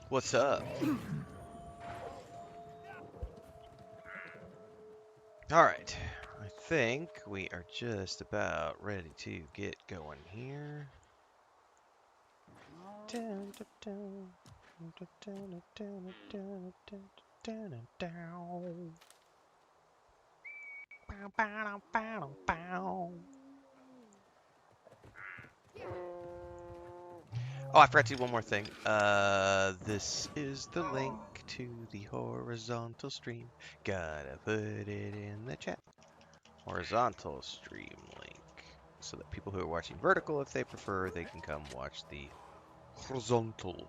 What's up? Alright, I think we are just about ready to get going here. Oh, I forgot to do one more thing. This is the link to the horizontal stream. Gotta put it in the chat. Horizontal stream link. So that people who are watching vertical, if they prefer, they can come watch the horizontal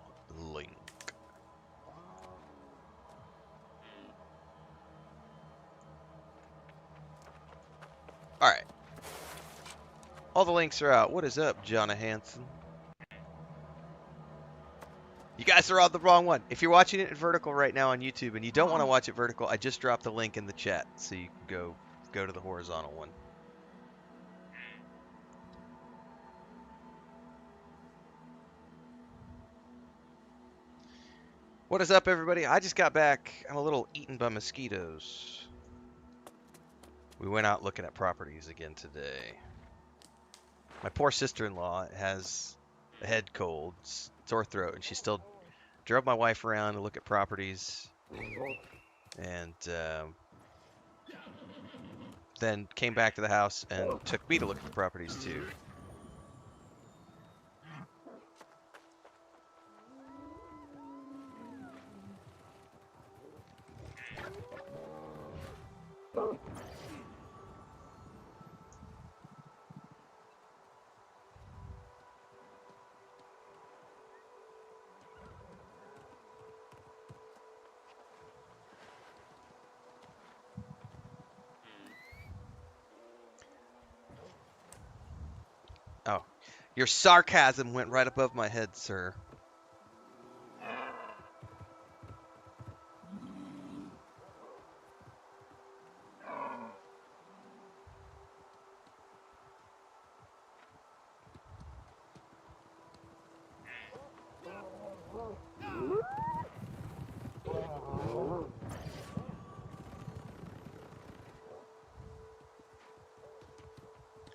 link. Alright. All the links are out. What is up, Jonna Hansen? You guys are on the wrong one. If you're watching it in vertical right now on YouTube and you don't want to watch it vertical, I just dropped the link in the chat so you can go to the horizontal one. What is up, everybody? I just got back. I'm a little eaten by mosquitoes. We went out looking at properties again today. My poor sister-in-law has a head cold, sore throat, and she still drove my wife around to look at properties, and then came back to the house and took me to look at the properties too. Oh, your sarcasm went right above my head, sir.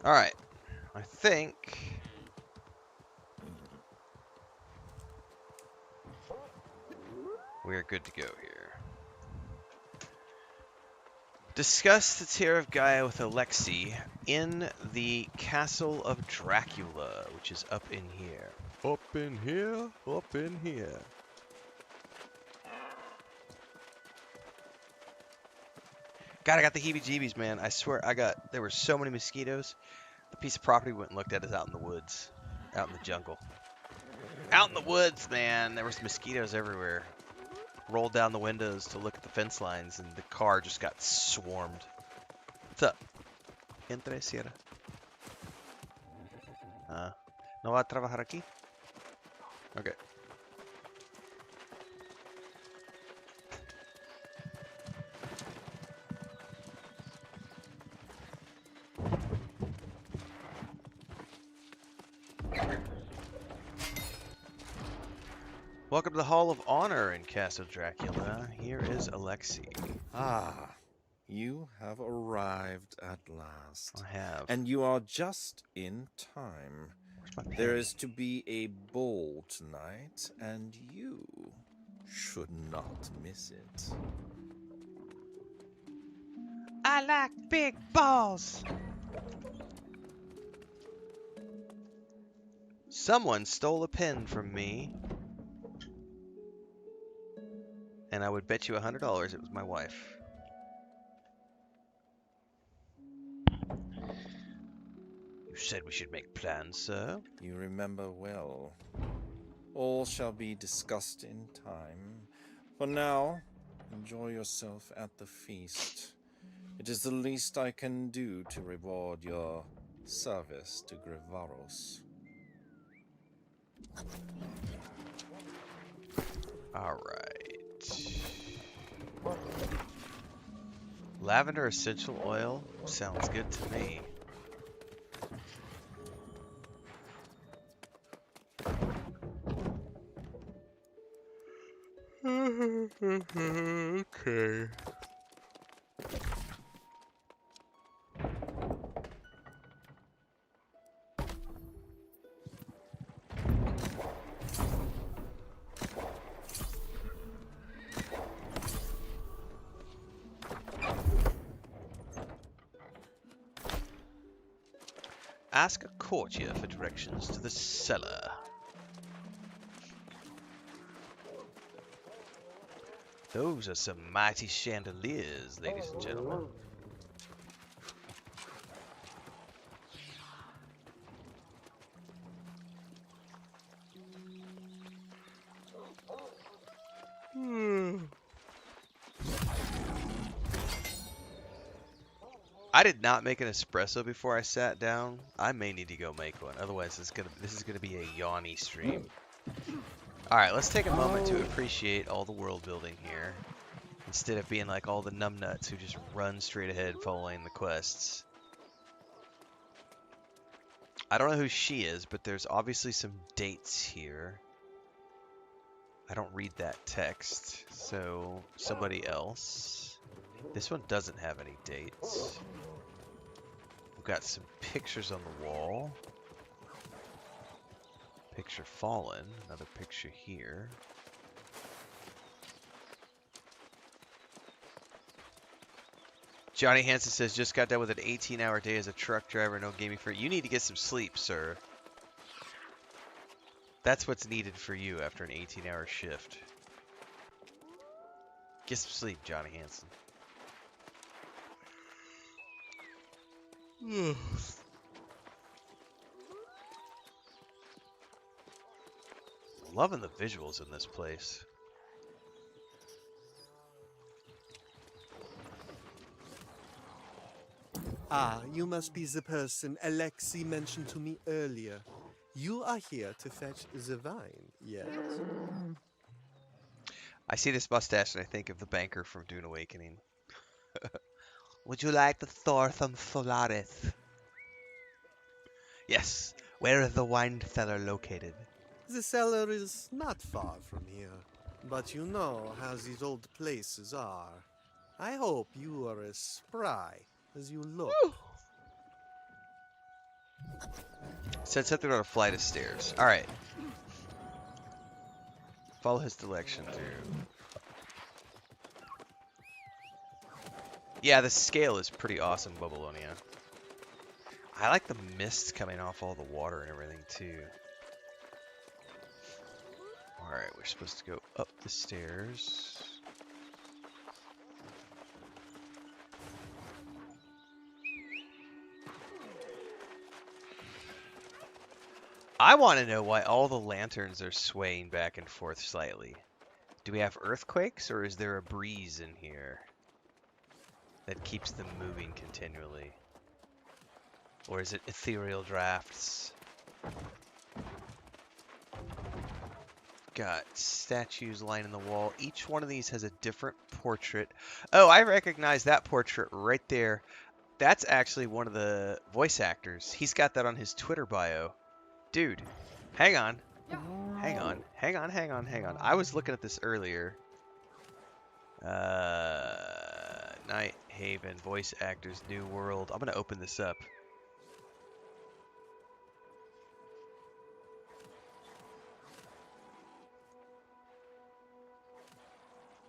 All right, I think we're good to go here. Discuss the Tear of Gaia with Alexei in the Castle of Dracula, which is up in here. Up in here, up in here. God, I got the heebie-jeebies, man. I swear, there were so many mosquitoes. The piece of property we went and looked at is out in the woods. Out in the jungle. Out in the woods, man. There was mosquitoes everywhere. Rolled down the windows to look at the fence lines, and the car just got swarmed. What's up? Entre, Sierra. ¿No va a trabajar aquí? Okay. Welcome to the Hall of Honor in Castle Dracula. Here is Alexei. Ah, you have arrived at last. I have. And you are just in time. There is to be a ball tonight, and you should not miss it. I like big balls! Someone stole a pen from me. And I would bet you $100 it was my wife. You said we should make plans, sir. You remember well. All shall be discussed in time. For now, enjoy yourself at the feast. It is the least I can do to reward your service to Grivaros. Alright. Lavender essential oil sounds good to me. Okay. Ask a courtier for directions to the cellar. Those are some mighty chandeliers, ladies and gentlemen. I did not make an espresso before I sat down. I may need to go make one. Otherwise, this is gonna be a yawny stream. All right, let's take a moment to appreciate all the world building here, instead of being like all the numbnuts who just run straight ahead following the quests. I don't know who she is, but there's obviously some dates here. I don't read that text, so somebody else. This one doesn't have any dates. We've got some pictures on the wall. Picture fallen. Another picture here. Johnny Hansen says, just got done with an 18-hour day as a truck driver. No gaming for it. You need to get some sleep, sir. That's what's needed for you after an 18-hour shift. Get some sleep, Johnny Hansen. Loving the visuals in this place. Ah, you must be the person Alexei mentioned to me earlier. You are here to fetch the wine, yes? I see this mustache and I think of the banker from Dune Awakening. Would you like the Thorthum Solaris? Yes. Where is the wine cellar located? The cellar is not far from here, but you know how these old places are. I hope you are as spry as you look. Said something about a flight of stairs. Alright. Follow his direction through. Yeah, the scale is pretty awesome, Babylonia. I like the mists coming off all the water and everything, too. Alright, we're supposed to go up the stairs. I want to know why all the lanterns are swaying back and forth slightly. Do we have earthquakes, or is there a breeze in here that keeps them moving continually? Or is it ethereal drafts? Got statues lining the wall. Each one of these has a different portrait. Oh, I recognize that portrait right there. That's actually one of the voice actors. He's got that on his Twitter bio. Dude, hang on. Hang on. Hang on, hang on, hang on. I was looking at this earlier. Nighthaven, voice actors, new world. I'm going to open this up.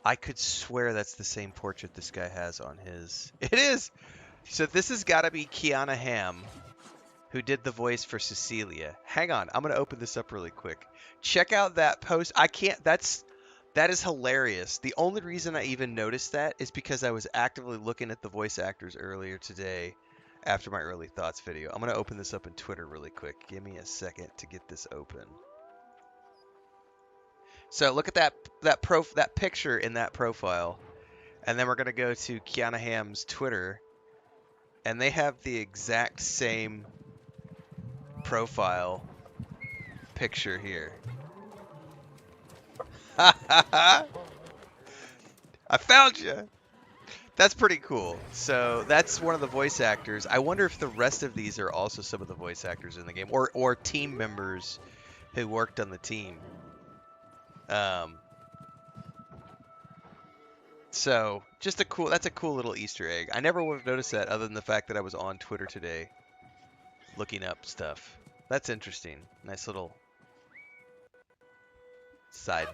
I could swear that's the same portrait this guy has on his. It is! So this has got to be Kiana Ham, who did the voice for Cecilia. Hang on, I'm going to open this up really quick. Check out that post. I can't, that is hilarious. The only reason I even noticed that is because I was actively looking at the voice actors earlier today after my early thoughts video. I'm going to open this up in Twitter really quick. Give me a second to get this open. So look at that picture in that profile. And then we're going to go to Kiana Ham's Twitter, and they have the exact same profile picture here. I found you. That's pretty cool. So that's one of the voice actors. I wonder if the rest of these are also some of the voice actors in the game, or team members who worked on the team. So just that's a cool little Easter egg. I never would have noticed that other than the fact that I was on Twitter today looking up stuff. That's interesting. Nice little side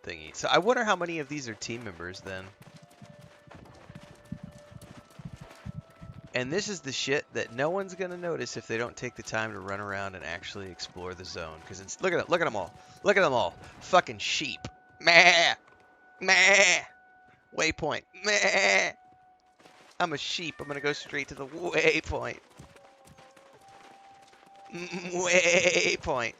thingy. So I wonder how many of these are team members then. And this is the shit that no one's gonna notice if they don't take the time to run around and actually explore the zone. Because look at them all. Look at them all. Fucking sheep. Meh. Meh. Waypoint. Meh. I'm a sheep. I'm gonna go straight to the waypoint. Waypoint.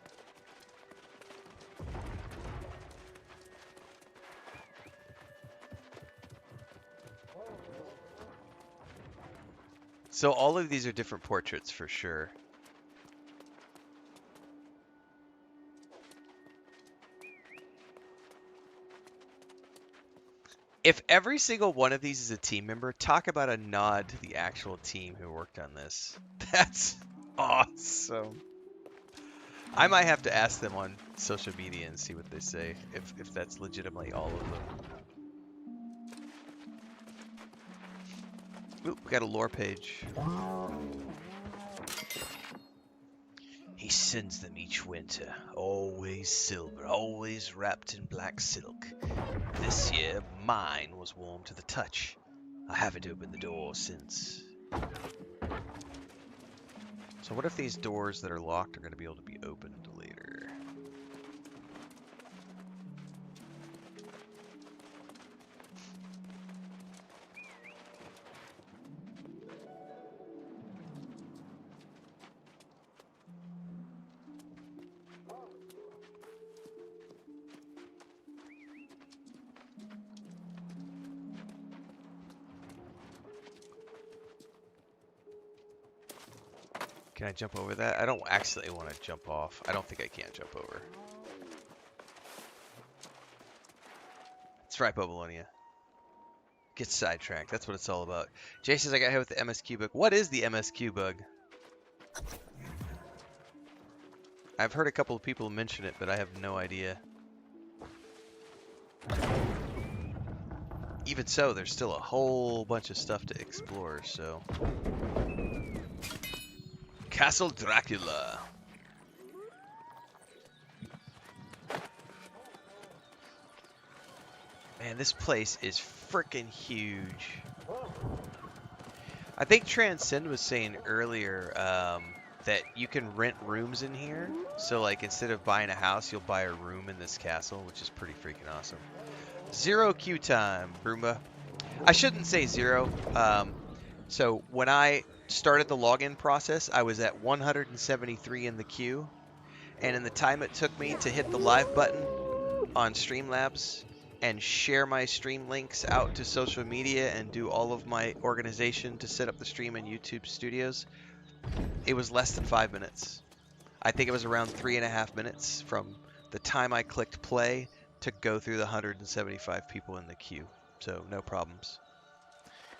So all of these are different portraits for sure. If every single one of these is a team member, talk about a nod to the actual team who worked on this. That's awesome. I might have to ask them on social media and see what they say, if that's legitimately all of them. Oop, we got a lore page. He sends them each winter, always silver, always wrapped in black silk. This year, mine was warm to the touch. I haven't opened the door since. So what if these doors that are locked are going to be able to be opened later? Can I jump over that? I don't accidentally want to jump off. I don't think I can jump over. That's right, Babylonia. Get sidetracked. That's what it's all about. Jay says I got hit with the MSQ bug. What is the MSQ bug? I've heard a couple of people mention it, but I have no idea. Even so, there's still a whole bunch of stuff to explore, so... Castle Dracula. Man, this place is freaking huge. I think Transcend was saying earlier that you can rent rooms in here. So like instead of buying a house, you'll buy a room in this castle, which is pretty freaking awesome. 0 queue time, Broomba. I shouldn't say 0. So when I started the login process, I was at 173 in the queue. And in the time it took me to hit the live button on Streamlabs and share my stream links out to social media and do all of my organization to set up the stream in YouTube Studios, it was less than 5 minutes. I think it was around 3.5 minutes from the time I clicked play to go through the 175 people in the queue. So no problems.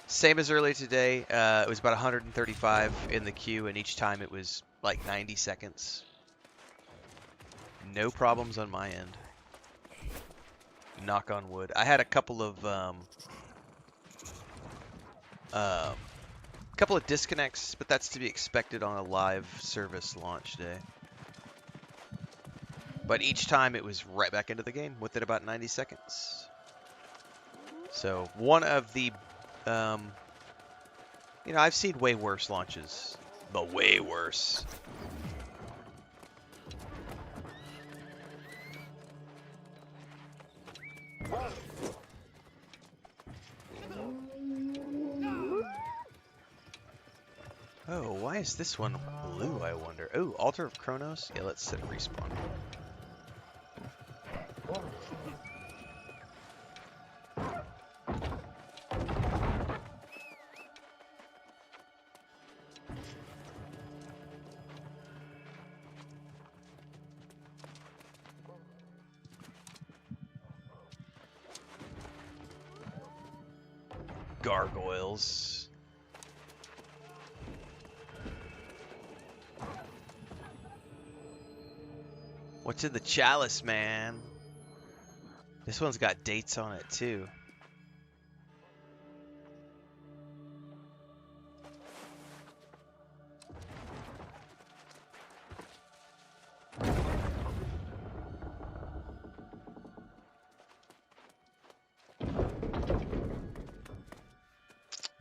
Same as earlier today, it was about 135 in the queue, and each time it was like 90 seconds. No problems on my end. Knock on wood. I had a couple of disconnects, but that's to be expected on a live service launch day. But each time it was right back into the game within about 90 seconds. So one of the, you know, I've seen way worse launches, but way worse. Oh, why is this one blue, I wonder? Oh, Altar of Kronos? Yeah, let's set a respawn. Gargoyles. What's in the chalice, man? This one's got dates on it, too.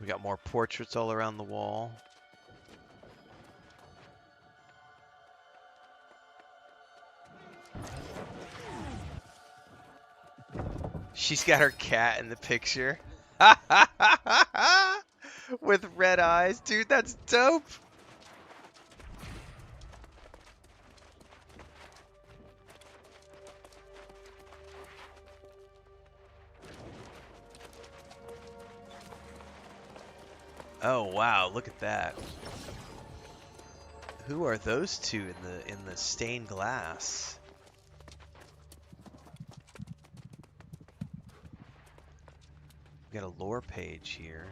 We got more portraits all around the wall. She's got her cat in the picture. With red eyes. Dude, that's dope. Oh wow, look at that. Who are those two in the stained glass? We got a lore page here.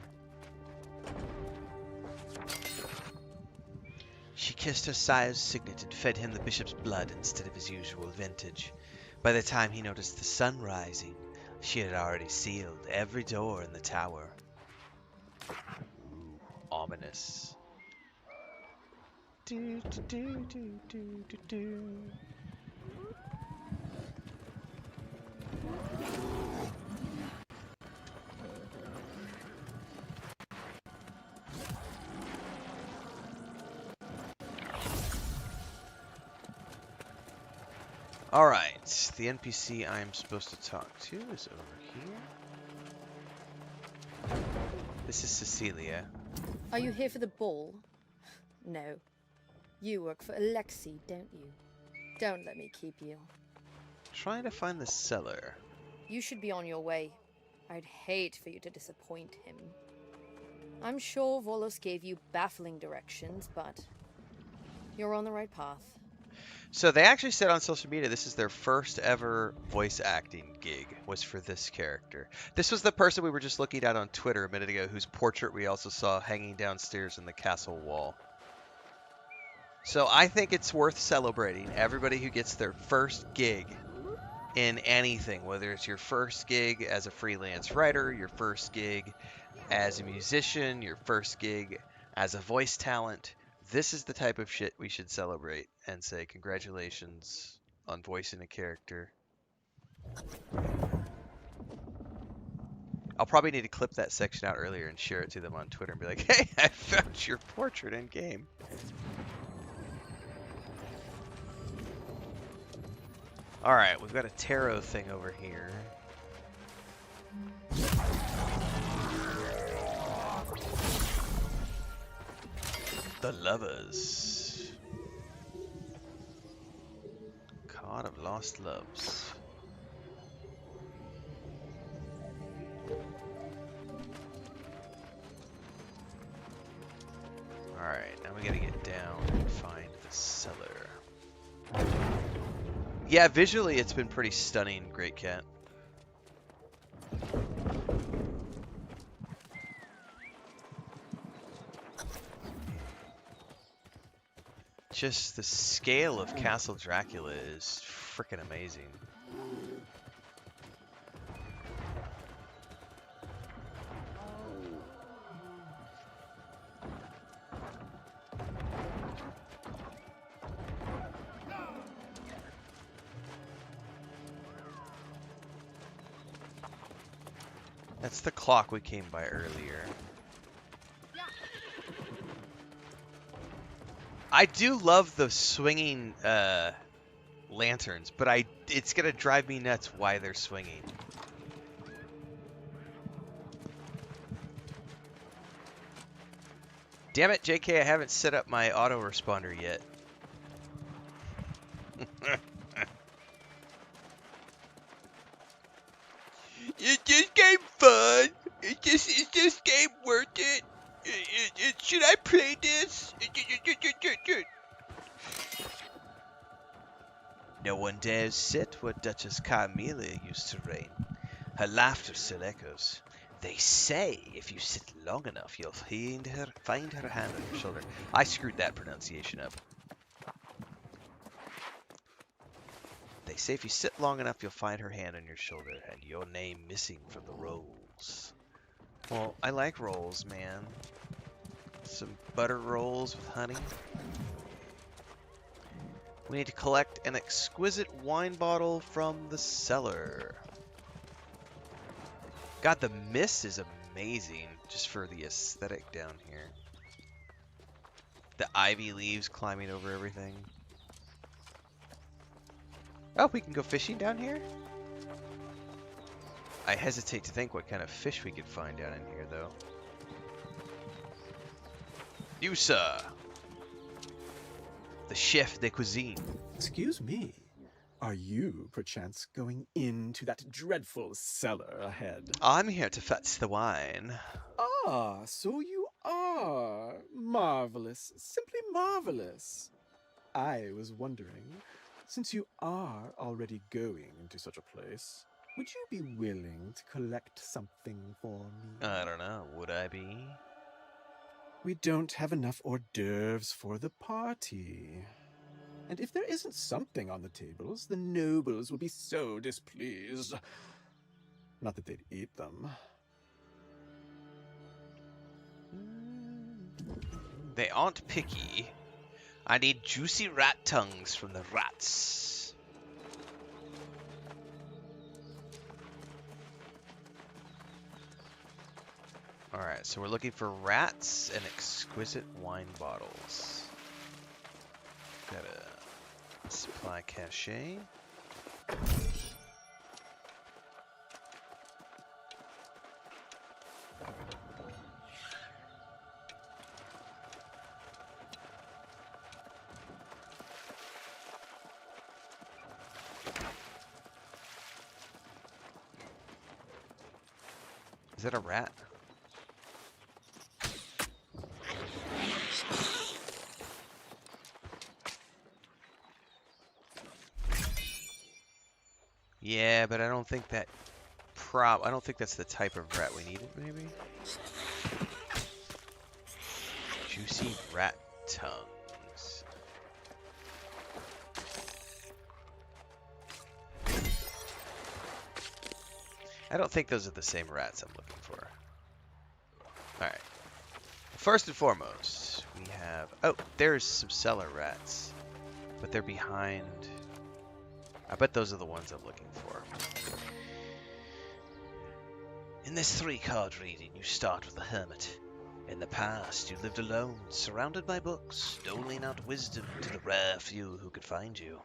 She kissed her sire's signet and fed him the bishop's blood instead of his usual vintage. By the time he noticed the sun rising, she had already sealed every door in the tower. Ooh, ominous. Do, do, do, do, do, do, do. Alright, the NPC I'm supposed to talk to is over here. This is Cecilia. Are you here for the ball? No. You work for Alexei, don't you? Don't let me keep you. Trying to find the cellar. You should be on your way. I'd hate for you to disappoint him. I'm sure Volos gave you baffling directions, but you're on the right path. So they actually said on social media this is their first ever voice acting gig was for this character. This was the person we were just looking at on Twitter a minute ago whose portrait we also saw hanging downstairs in the castle wall. So I think it's worth celebrating everybody who gets their first gig in anything, whether it's your first gig as a freelance writer, your first gig as a musician, your first gig as a voice talent. This is the type of shit we should celebrate and say congratulations on voicing a character. I'll probably need to clip that section out earlier and share it to them on Twitter and be like, hey, I found your portrait in game. Alright, we've got a tarot thing over here. The Lovers. Card of Lost Loves. Alright, now we gotta get down and find the cellar. Yeah, visually it's been pretty stunning, Great Cat. Just the scale of Castle Dracula is freaking amazing. That's the clock we came by earlier. I do love the swinging lanterns, but it's gonna drive me nuts why they're swinging. Damn it, JK, I haven't set up my autoresponder yet. Is this game fun? Is this game worth it? Should I play this? No one dares sit where Duchess Carmilla used to reign. Her laughter still echoes. They say if you sit long enough, you'll find her hand on your shoulder. I screwed that pronunciation up. They say if you sit long enough, you'll find her hand on your shoulder and your name missing from the rolls. Well, I like rolls, man. Some butter rolls with honey. We need to collect an exquisite wine bottle from the cellar. God, the mist is amazing just for the aesthetic down here. The ivy leaves climbing over everything. Oh, we can go fishing down here? I hesitate to think what kind of fish we could find down in here, though. You, sir. The chef de cuisine. Excuse me. Are you, perchance, going into that dreadful cellar ahead? I'm here to fetch the wine. Ah, so you are. Marvelous. Simply marvelous. I was wondering, since you are already going into such a place, would you be willing to collect something for me? I don't know. Would I be? We don't have enough hors d'oeuvres for the party. And if there isn't something on the tables, the nobles will be so displeased. Not that they'd eat them. They aren't picky. I need juicy rat tongues from the rats. Alright, so we're looking for rats and exquisite wine bottles. Got a supply cache. Is that a rat? Yeah, but I don't think that I don't think that's the type of rat we needed, maybe? Juicy rat tongues. I don't think those are the same rats I'm looking for. Alright. First and foremost, we have... Oh, there's some cellar rats. But they're behind... I bet those are the ones I'm looking for. In this 3-card reading, you start with the Hermit. In the past, you lived alone, surrounded by books, doling out wisdom to the rare few who could find you.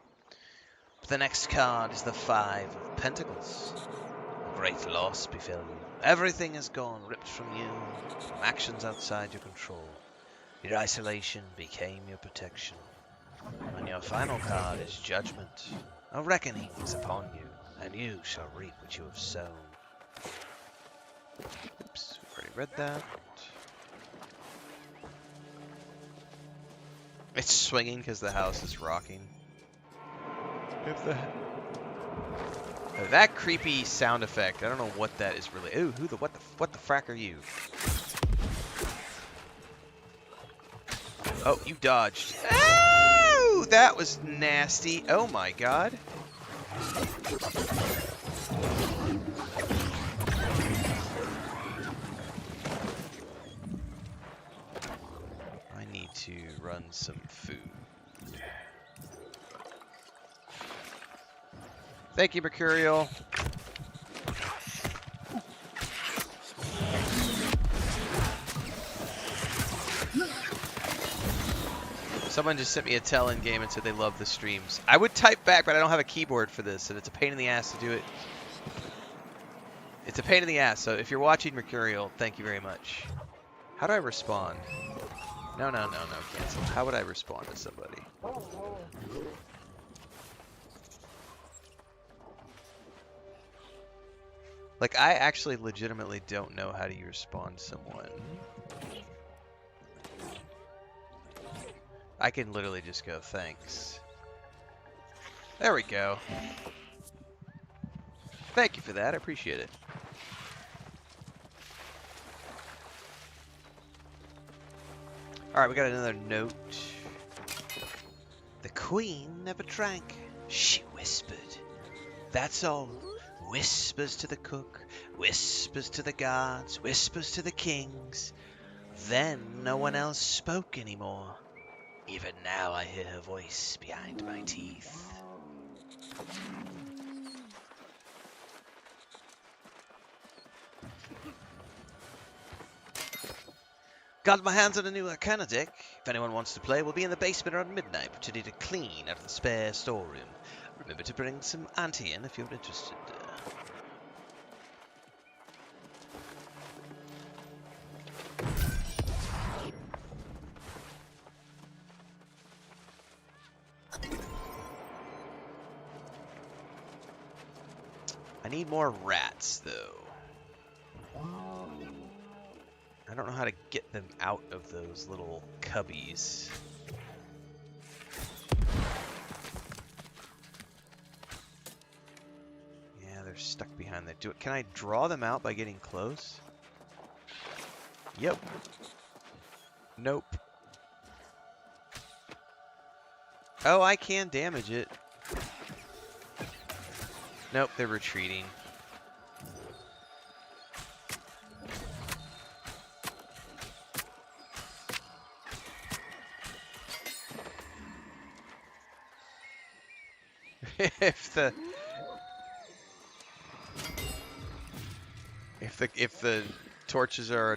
But the next card is the 5 of Pentacles. A great loss befell you. Everything is gone, ripped from you, from actions outside your control. Your isolation became your protection. And your final card is Judgment. A reckoning is upon you, and you shall reap what you have sown. Oops, we've already read that. It's swinging because the house is rocking. Oh, that creepy sound effect, I don't know what that is really. Ooh, what the frack are you? Oh, you dodged. Oh, that was nasty. Oh my god. I need to run some food. Thank you, Mercurial. Someone just sent me a tell in game and said they love the streams. I would type back, but I don't have a keyboard for this, and it's a pain in the ass to do it. It's a pain in the ass, so if you're watching Mercurial, thank you very much. How do I respond? No, cancel. How would I respond to somebody? Like, I actually legitimately don't know how do you respond to someone. I can literally just go, thanks. There we go. Thank you for that, I appreciate it. Alright, we got another note. The Queen never drank. She whispered. That's all. Whispers to the cook, whispers to the guards, whispers to the kings. Then no one else spoke anymore. Even now I hear her voice behind my teeth. Got my hands on a new Arcana deck. If anyone wants to play, we'll be in the basement around midnight, pretending to clean out of the spare storeroom. Remember to bring some auntie in if you're interested. I need more rats, though. I don't know how to get them out of those little cubbies. Yeah, they're stuck behind that. Can I draw them out by getting close? Yep. Nope. Oh, I can damage it. Nope, they're retreating. if the torches are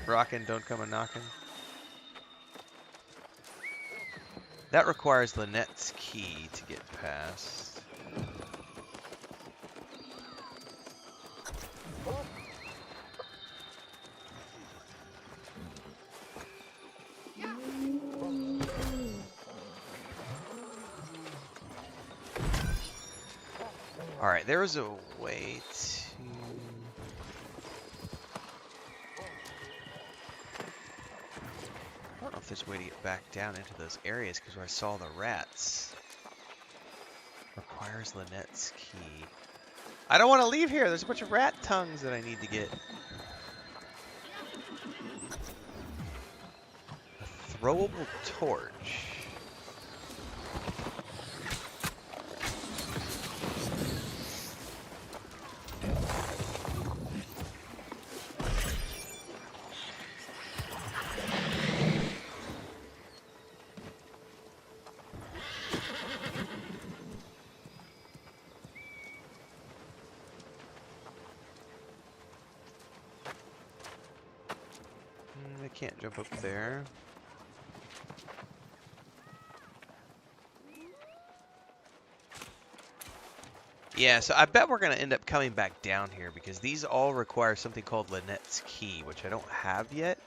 rocking, don't come a knocking. That requires Lynette's key to get past. Alright, there is a way to... I don't know if there's a way to get back down into those areas because where I saw the rats. Requires Lynette's key. I don't want to leave here. There's a bunch of rat tongues that I need to get. A throwable torch. can't jump up there. Yeah, so I bet we're going to end up coming back down here because these all require something called Lynette's Key, which I don't have yet.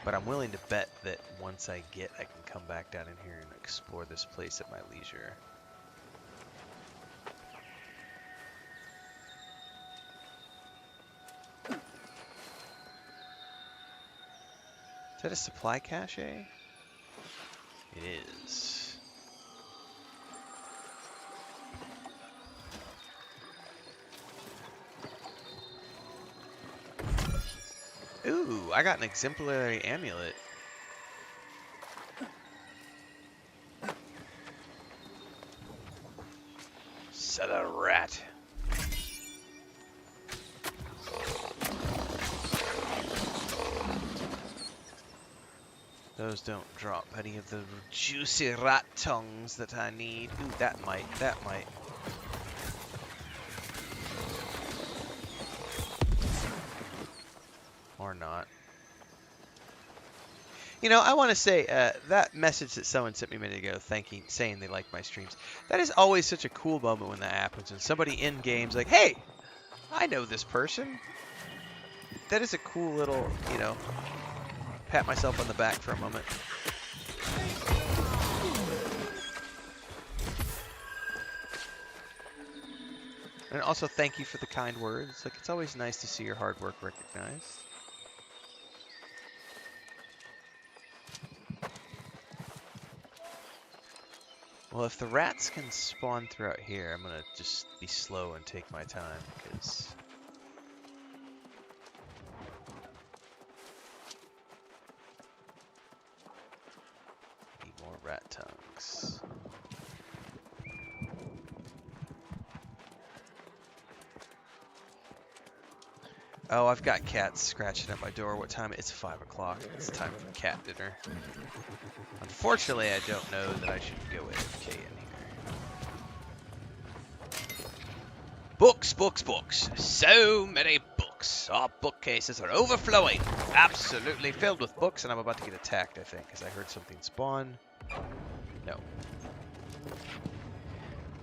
But I'm willing to bet that once I can come back down in here and explore this place at my leisure. Is that a supply cache? It is. Ooh, I got an exemplary amulet. Son of a rat. Those don't drop any of the juicy rat tongues that I need. Ooh, that might. Or not. You know, I want to say that message that someone sent me a minute ago, saying they liked my streams. That is always such a cool moment when that happens. When somebody in game's like, "Hey, I know this person." That is a cool little, you know, pat myself on the back for a moment. And also, thank you for the kind words. Like, it's always nice to see your hard work recognized. Well, if the rats can spawn throughout here, I'm gonna just be slow and take my time, because... need more rat tongues. Oh, I've got cats scratching at my door. What time? It's 5 o'clock. It's time for cat dinner. Unfortunately, I don't know that I should go AFK in here. Books, books, books. So many books. Our bookcases are overflowing. Absolutely filled with books, and I'm about to get attacked, I think, because I heard something spawn. No.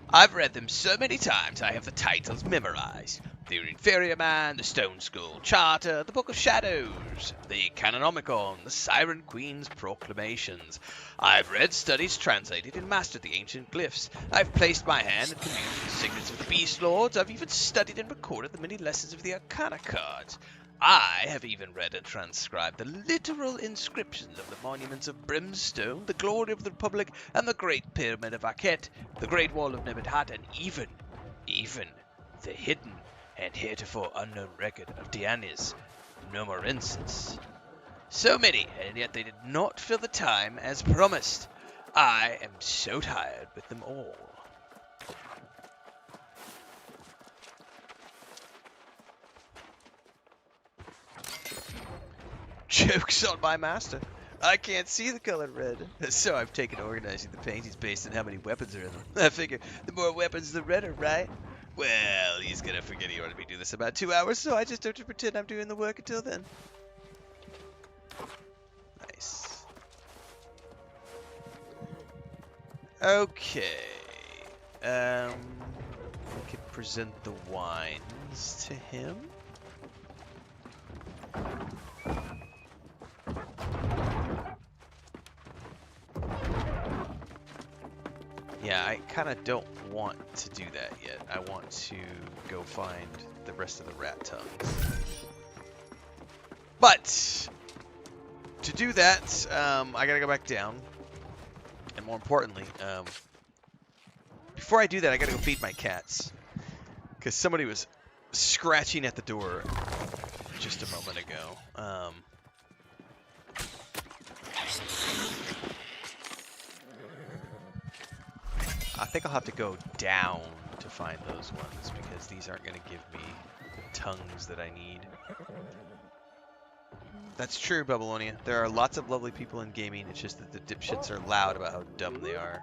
I've read them so many times, I have the titles memorized. The Inferior Man, the Stone Skull Charter, the Book of Shadows, the Canonomicon, the Siren Queen's Proclamations. I've read, studied, translated, and mastered the ancient glyphs. I've placed my hand and commuted the signets of the Beast Lords. I've even studied and recorded the many lessons of the Arcana cards. I have even read and transcribed the literal inscriptions of the monuments of Brimstone, the Glory of the Republic, and the Great Pyramid of Akhet, the Great Wall of Nebenhat, and even the hidden and heretofore unknown record of Dianis Nomorensis. So many, and yet they did not fill the time as promised. I am so tired with them all. Joke's on my master. I can't see the color red, so I've taken organizing the paintings based on how many weapons are in them. I figure the more weapons, the redder, right? Well, he's gonna forget he ordered me to do this in about 2 hours, so I just have to pretend I'm doing the work until then. Nice. Okay. We could present the wines to him. Yeah, I kind of don't want to do that yet. I want to go find the rest of the rat tongues. But to do that, I gotta go back down. And more importantly, before I do that, I gotta go feed my cats. Because somebody was scratching at the door just a moment ago. I think I'll have to go down to find those ones, because these aren't going to give me the tongues that I need. That's true, Babylonia. There are lots of lovely people in gaming, it's just that the dipshits are loud about how dumb they are.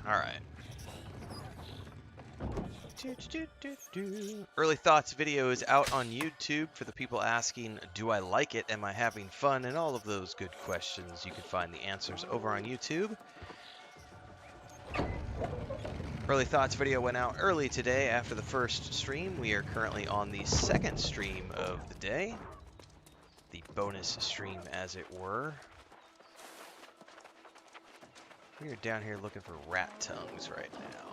Alright. Early Thoughts video is out on YouTube for the people asking, do I like it? Am I having fun? And all of those good questions. You can find the answers over on YouTube. Early Thoughts video went out early today after the first stream. We are currently on the second stream of the day. The bonus stream, as it were. We are down here looking for rat tongues right now.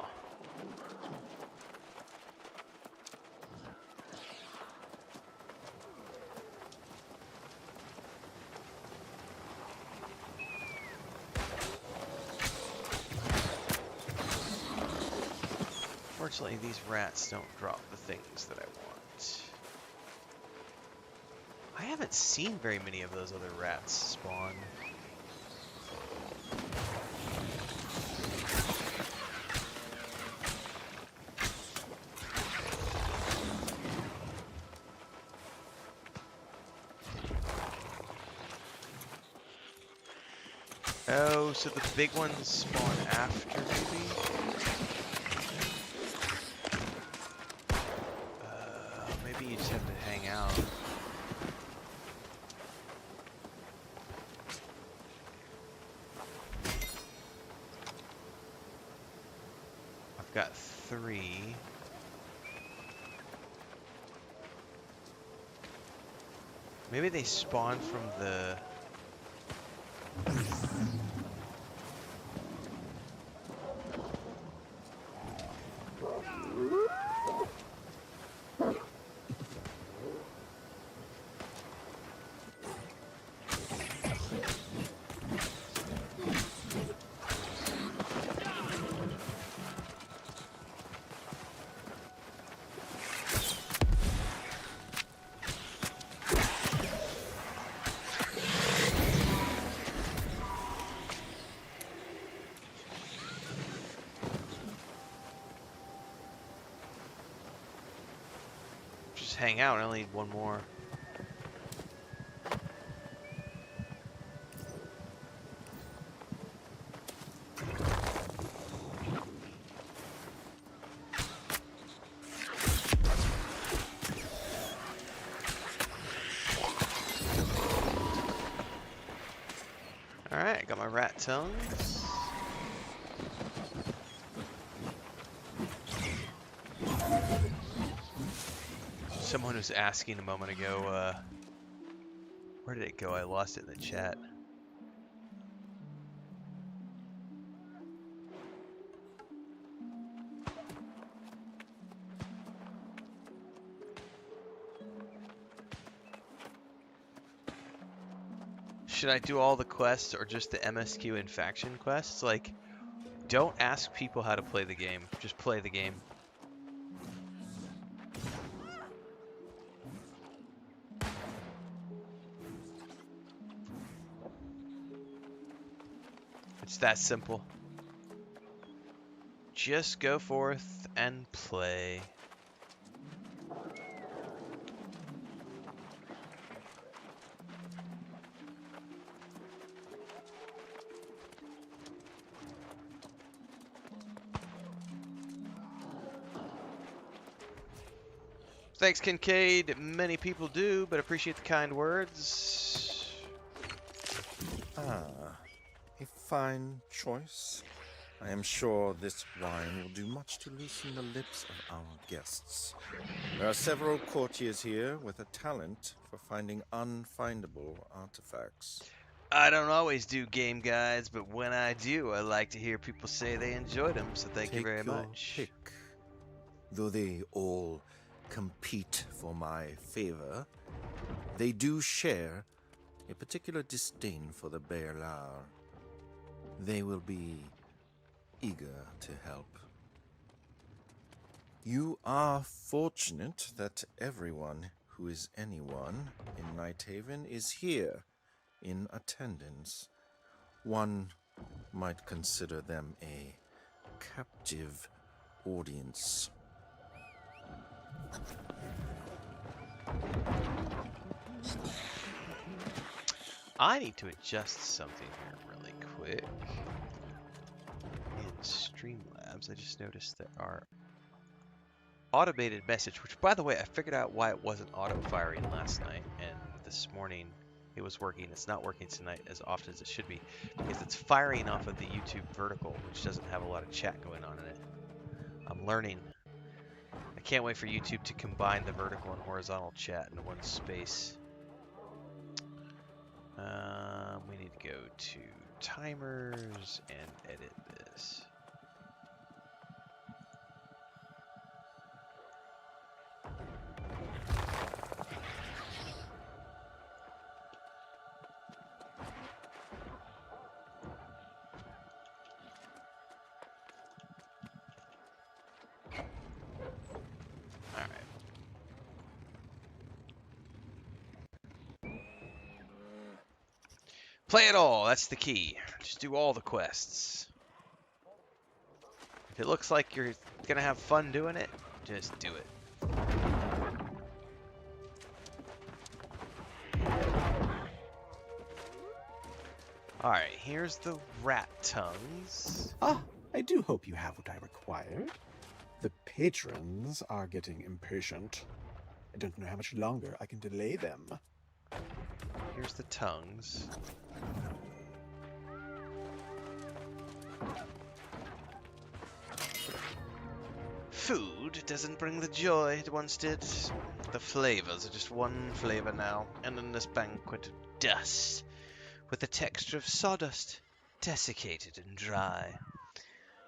Fortunately, these rats don't drop the things that I want. I haven't seen very many of those other rats spawn. Oh, so the big ones spawn after, maybe? Maybe you just have to hang out. I've got 3. Maybe they spawn from the... hang out. I only need one more. Alright, got my rat tongues. Someone was asking a moment ago, where did it go? I lost it in the chat. Should I do all the quests or just the MSQ and faction quests? Like, don't ask people how to play the game. Just play the game. It's that simple. Just go forth and play. Thanks, Kincaid. Many people do, but appreciate the kind words. Ah, a fine choice. I am sure this wine will do much to loosen the lips of our guests. There are several courtiers here with a talent for finding unfindable artifacts. I don't always do game guides, but when I do, I like to hear people say they enjoyed them, so thank you very much. Pick. Though they all compete for my favor, they do share a particular disdain for the Bearlar. They will be eager to help. You are fortunate that everyone who is anyone in Nighthaven is here in attendance. One might consider them a captive audience. I need to adjust something here really quick. In Streamlabs, I just noticed that our automated message, which by the way, I figured out why it wasn't auto-firing last night, and this morning it was working. It's not working tonight as often as it should be, because it's firing off of the YouTube vertical, which doesn't have a lot of chat going on in it. I'm learning. I can't wait for YouTube to combine the vertical and horizontal chat into one space. We need to go to timers and edit this. Play it all, that's the key. Just do all the quests. If it looks like you're gonna have fun doing it, just do it. Alright, here's the rat tongues. Ah, I do hope you have what I required. The patrons are getting impatient. I don't know how much longer I can delay them. Here's the tongues. Food doesn't bring the joy it once did. The flavors are just one flavor now, and in this banquet of dust, with the texture of sawdust, desiccated and dry.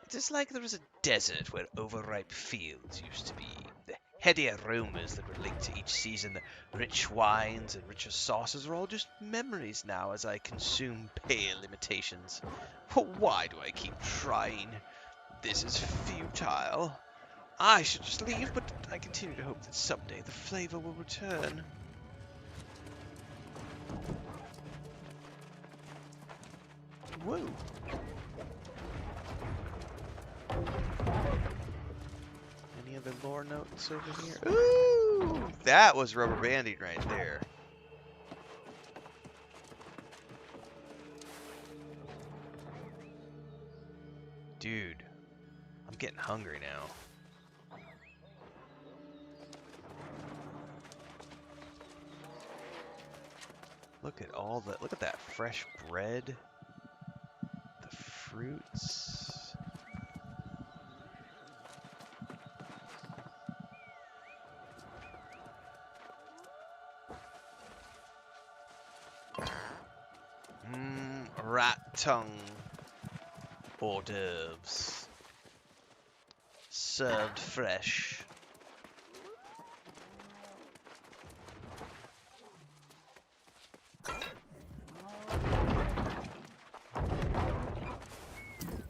It is like there was a desert where overripe fields used to be. The heady aromas that were linked to each season, the rich wines and richer sauces are all just memories now as I consume pale imitations. Why do I keep trying? This is futile. I should just leave, but I continue to hope that someday the flavor will return. Whoa. Any other lore notes over here? Ooh! Woo! That was rubber banding right there. Dude, I'm getting hungry now. Look at all the, look at that fresh bread, the fruits. Rat tongue hors d'oeuvres. Served fresh.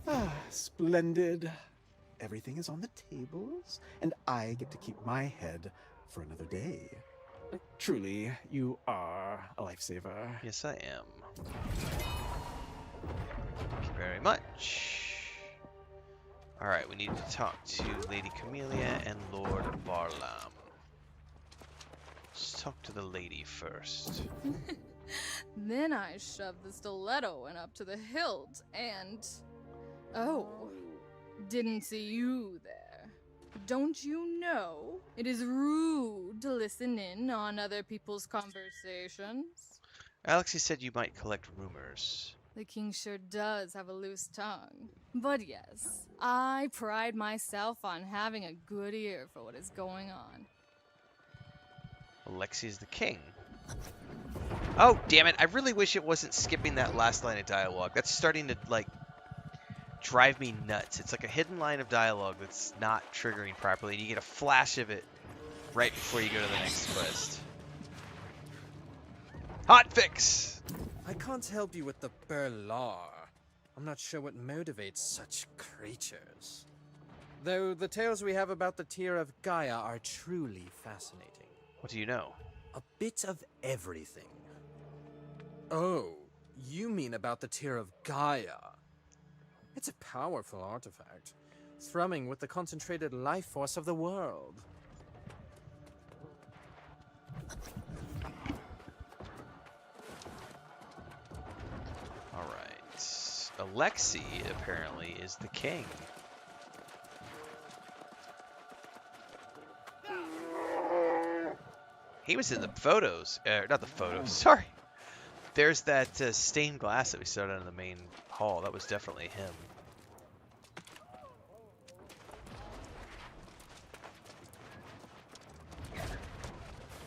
Ah, splendid. Everything is on the tables, and I get to keep my head for another day. Truly, you are a lifesaver. Yes, I am. Thank you very much. Alright, we need to talk to Lady Camellia and Lord Varlam. Let's talk to the lady first. Then I shoved the stiletto in up to the hilt and... Oh, didn't see you there. Don't you know it is rude to listen in on other people's conversations? Alexei said you might collect rumors. The king sure does have a loose tongue. But yes, I pride myself on having a good ear for what is going on. Alexei's the king. Oh, damn it. I really wish it wasn't skipping that last line of dialogue. That's starting to, like, drive me nuts. It's like a hidden line of dialogue that's not triggering properly, and you get a flash of it right before you go to the next quest. Hot fix! I can't help you with the Burlar. I'm not sure what motivates such creatures. Though the tales we have about the Tear of Gaia are truly fascinating. What do you know? A bit of everything. Oh, you mean about the Tear of Gaia? It's a powerful artifact, thrumming with the concentrated life force of the world. Alright. Alexei, apparently, is the king. He was in the photos. Not the photos, sorry. There's that stained glass that we saw down in the main hall. That was definitely him.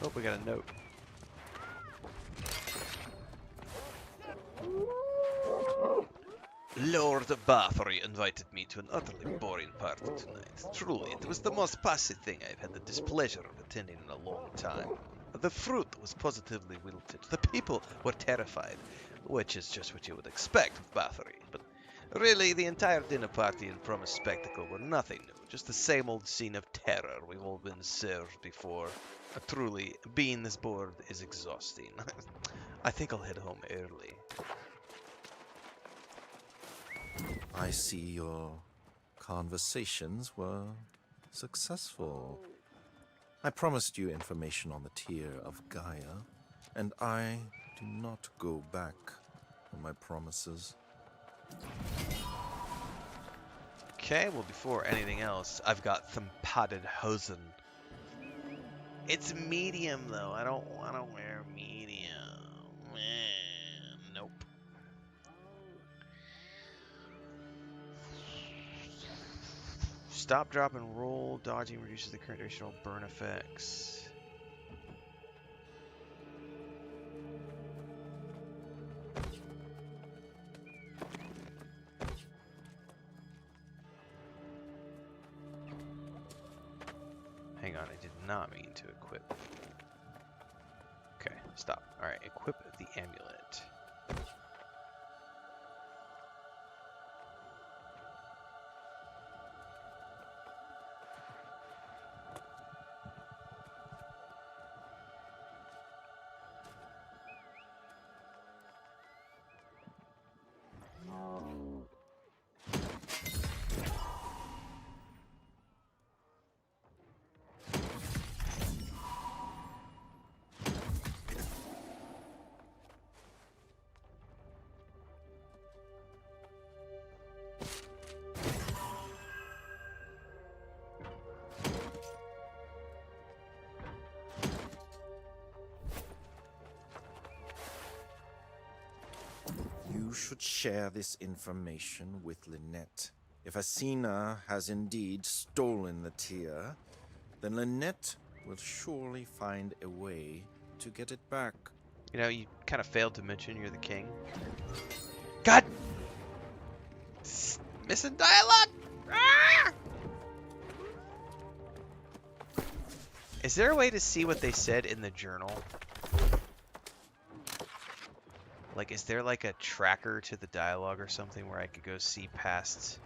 Oh, we got a note. Lord Bathory invited me to an utterly boring party tonight. Truly, it was the most passy thing I've had the displeasure of attending in a long time. The fruit was positively wilted. The people were terrified, which is just what you would expect with Bathory. But really, the entire dinner party and promised spectacle were nothing new. Just the same old scene of terror we've all been served before. Truly, being this bored is exhausting. I think I'll head home early. I see your conversations were successful. I promised you information on the Tear of Gaia, and I do not go back on my promises. Okay, well, before anything else, I've got some potted hosen. It's medium, though. I don't want to wear medium. Nope. Stop, drop, and roll. Dodging reduces the current duration of burn effects. Hang on, I did not mean to equip. Okay, stop. Alright, equip the amulet. should share this information with Lynette. If Asina has indeed stolen the tear, then Lynette will surely find a way to get it back. You know, you kind of failed to mention you're the king. God! Missing dialogue! Ah! Is there a way to see what they said in the journal? Like, is there like a tracker to the dialogue or something where I could go see past?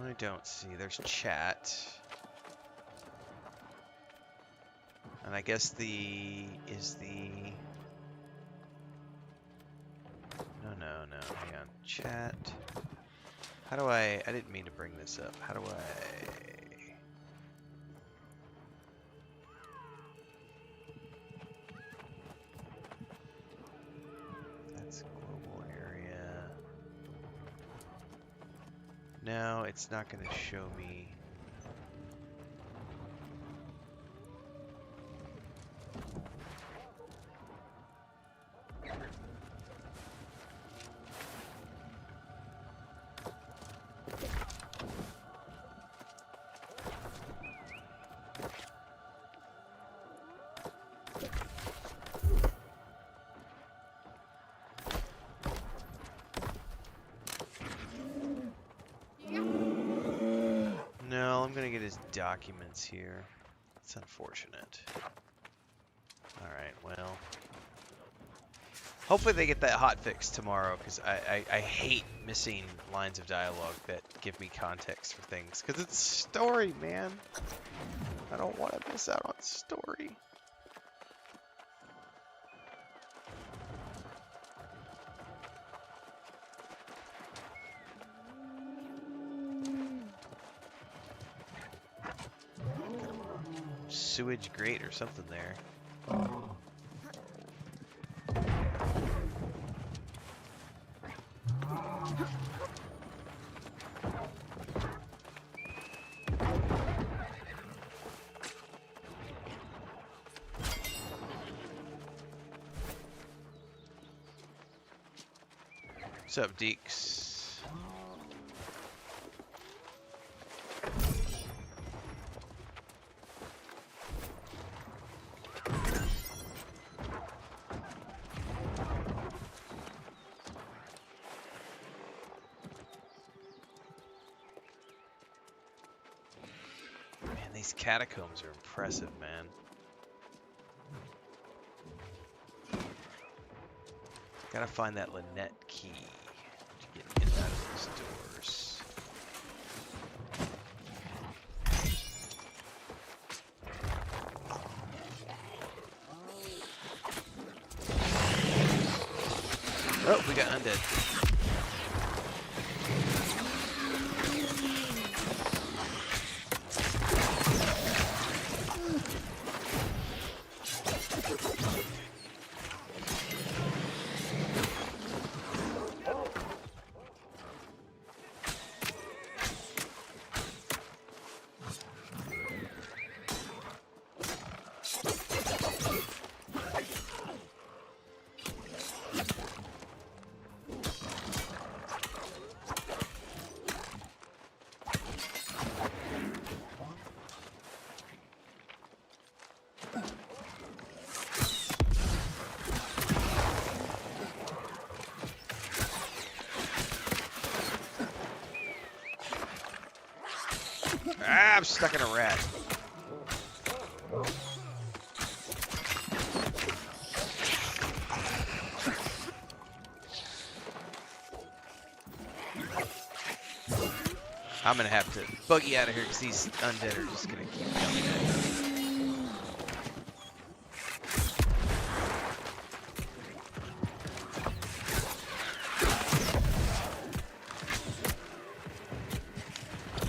I don't see. There's chat. And I guess no, hang on. Chat. How do I didn't mean to bring this up. How do I? That's global area. No, it's not going to show me. No, I'm gonna get his documents here. It's unfortunate. Alright, well. Hopefully they get that hot fix tomorrow, because I hate missing lines of dialogue that give me context for things. Because it's story, man. I don't want to miss out on story. Sewage grate or something there. What's up, Deeks? These catacombs are impressive, man. Gotta find that Lynette key to get in and out of these doors. Oh, we got undead. Ah, I'm stuck in a rat. I'm gonna have to buggy out of here because these undead are just gonna keep coming at me.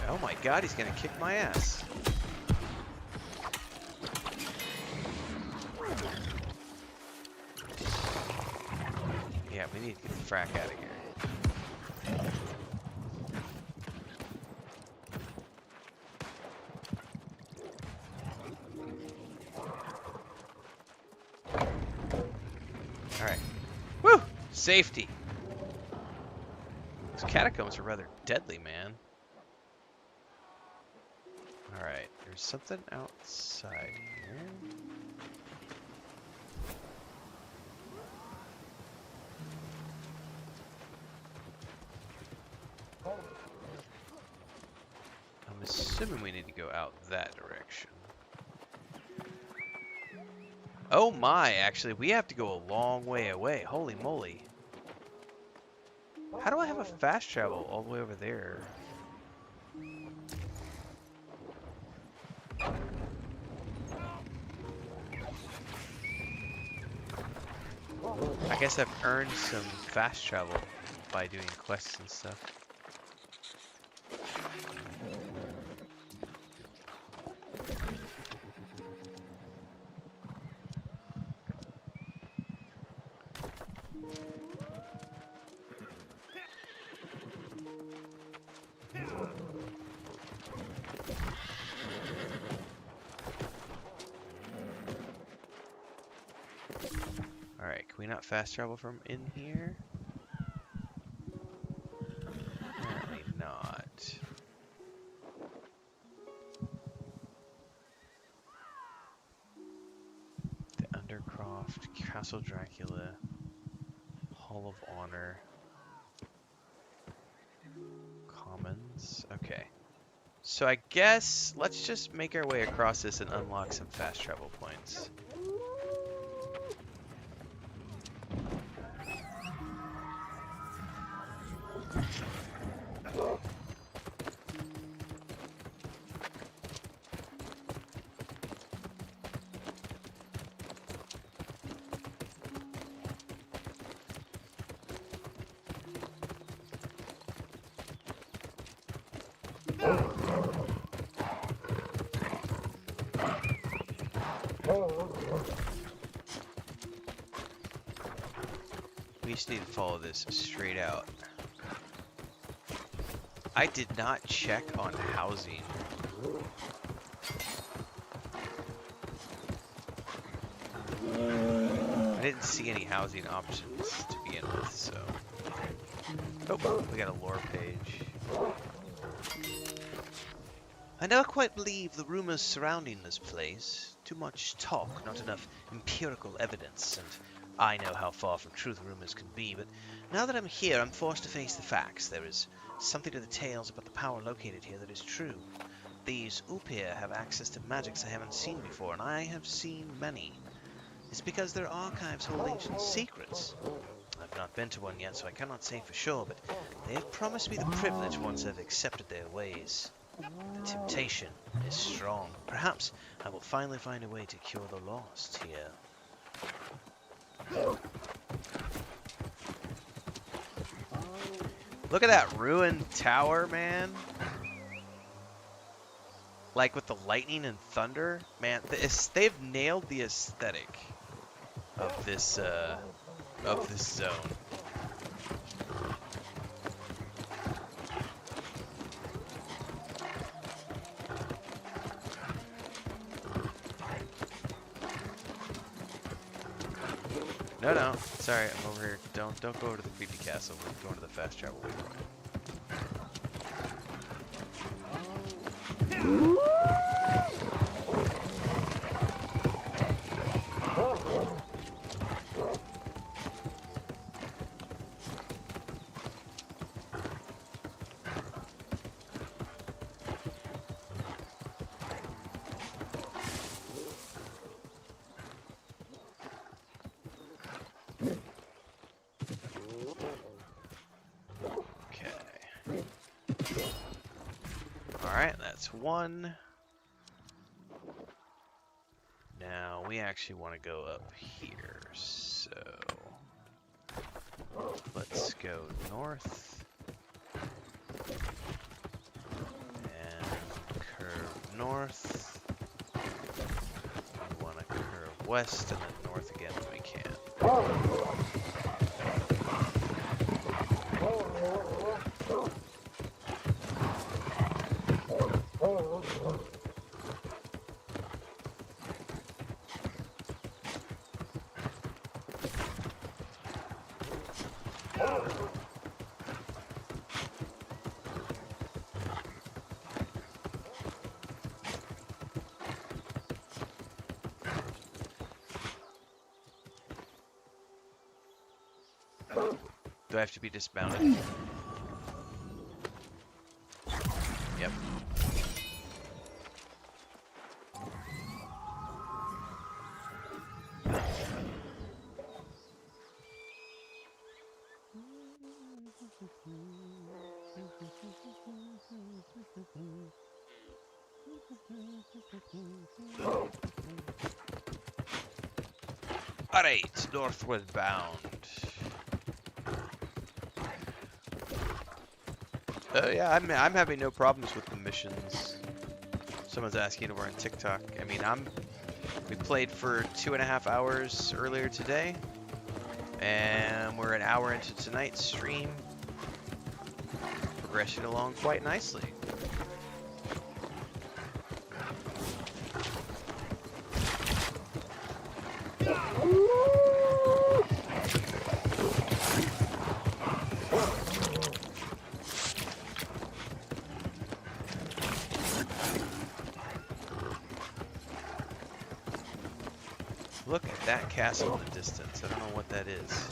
Oh my god, he's gonna kick my ass. Yeah, we need to get the frack out of here. Safety. These catacombs are rather deadly, man. Alright, there's something outside here. I'm assuming we need to go out that direction. Oh my, actually, we have to go a long way away. Holy moly. How do I have a fast travel all the way over there? I guess I've earned some fast travel by doing quests and stuff. Alright, can we not fast travel from in here? Apparently not. The Undercroft, Castle Dracula, Hall of Honor, Commons. Okay. So I guess let's just make our way across this and unlock some fast travel points. We just need to follow this straight out. I did not check on housing. I didn't see any housing options to begin with, so... Oh, we got a lore page. I never quite believe the rumors surrounding this place. Too much talk, not enough empirical evidence, and I know how far from truth rumors can be, but now that I'm here, I'm forced to face the facts. There is something to the tales about the power located here that is true. These Upir have access to magics I haven't seen before, and I have seen many. It's because their archives hold ancient secrets. I've not been to one yet, so I cannot say for sure, but they have promised me the privilege once I've accepted their ways. The temptation is strong. Perhaps I will finally find a way to cure the lost here. Look at that ruined tower, man. Like with the lightning and thunder, man. They've nailed the aesthetic of this zone. No, sorry, I'm over here. Don't go over to the creepy castle. We're going to the fast travel waypoint. Alright, that's one. Now, we actually want to go up here, so... let's go north. And curve north. We want to curve west and then north again if we can. Do I have to be dismounted? Yep. Alright, northward bound. Yeah, I'm having no problems with the missions. Someone's asking over on TikTok. I mean, we played for 2.5 hours earlier today, and we're an hour into tonight's stream. Progressing along quite nicely. Look at that castle in the distance. I don't know what that is.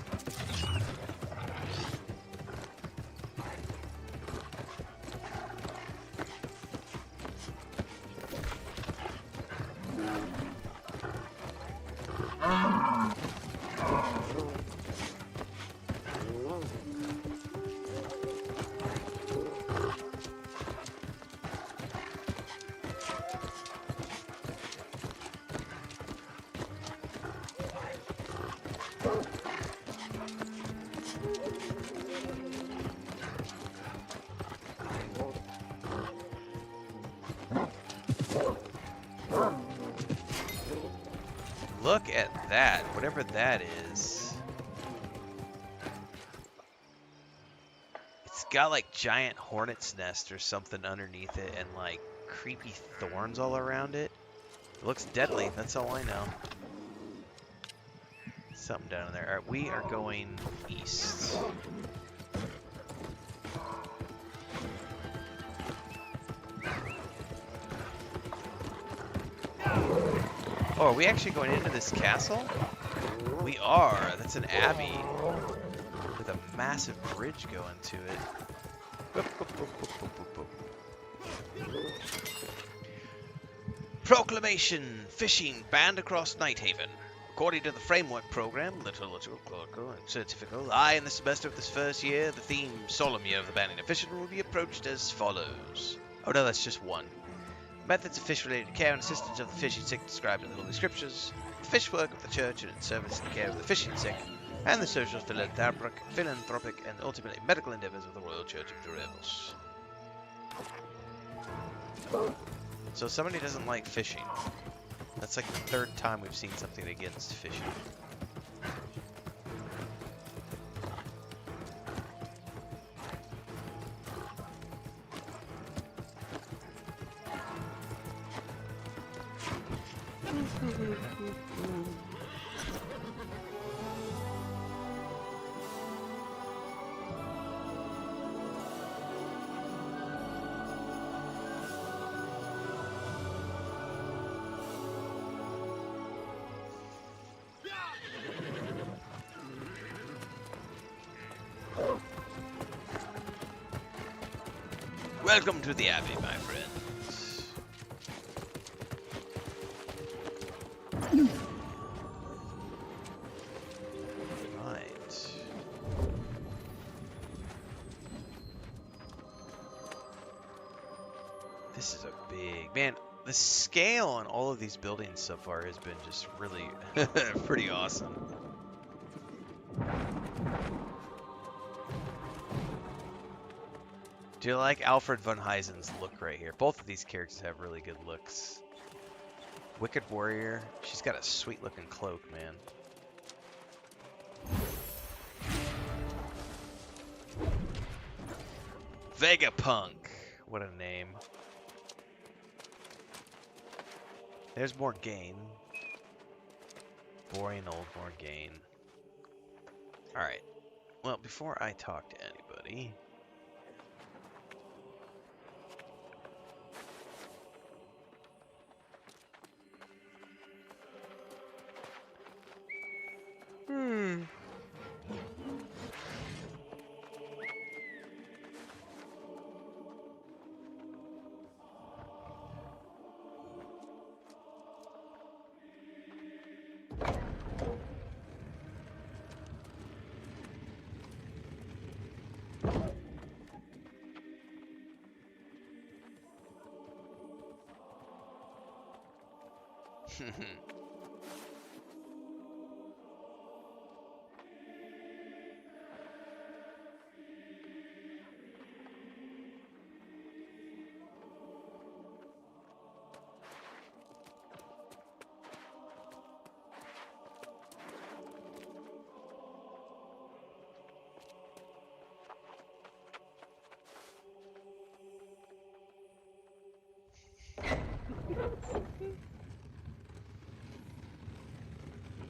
Look at that, whatever that is. It's got like giant hornet's nest or something underneath it and like creepy thorns all around it. It looks deadly, that's all I know. Something down there. Alright, we are going east. Oh, are we actually going into this castle? We are. That's an abbey with a massive bridge going to it. Boop, boop, boop, boop, boop, boop, boop. Proclamation! Fishing banned across Nighthaven. According to the framework program, liturgical, clerical, and certifical, in the semester of this first year, the theme solemn year of the banning of fishing will be approached as follows. Oh no, that's just one. Methods of fish-related care and assistance of the fishing sick described in the Holy Scriptures, the fish work of the Church and its service and care of the fishing sick, and the social, philanthropic, and ultimately medical endeavors of the Royal Church of Durebus. So somebody doesn't like fishing. That's like the third time we've seen something against fishing. Welcome to the Abbey, my friends. Right. This is a big... Man, the scale on all of these buildings so far has been just really pretty awesome. Do you like Alfred von Heisen's look right here? Both of these characters have really good looks. Wicked Warrior, she's got a sweet looking cloak, man. Vegapunk, what a name. There's Morgaine. Boring old Morgaine. Alright, well, before I talk to anybody...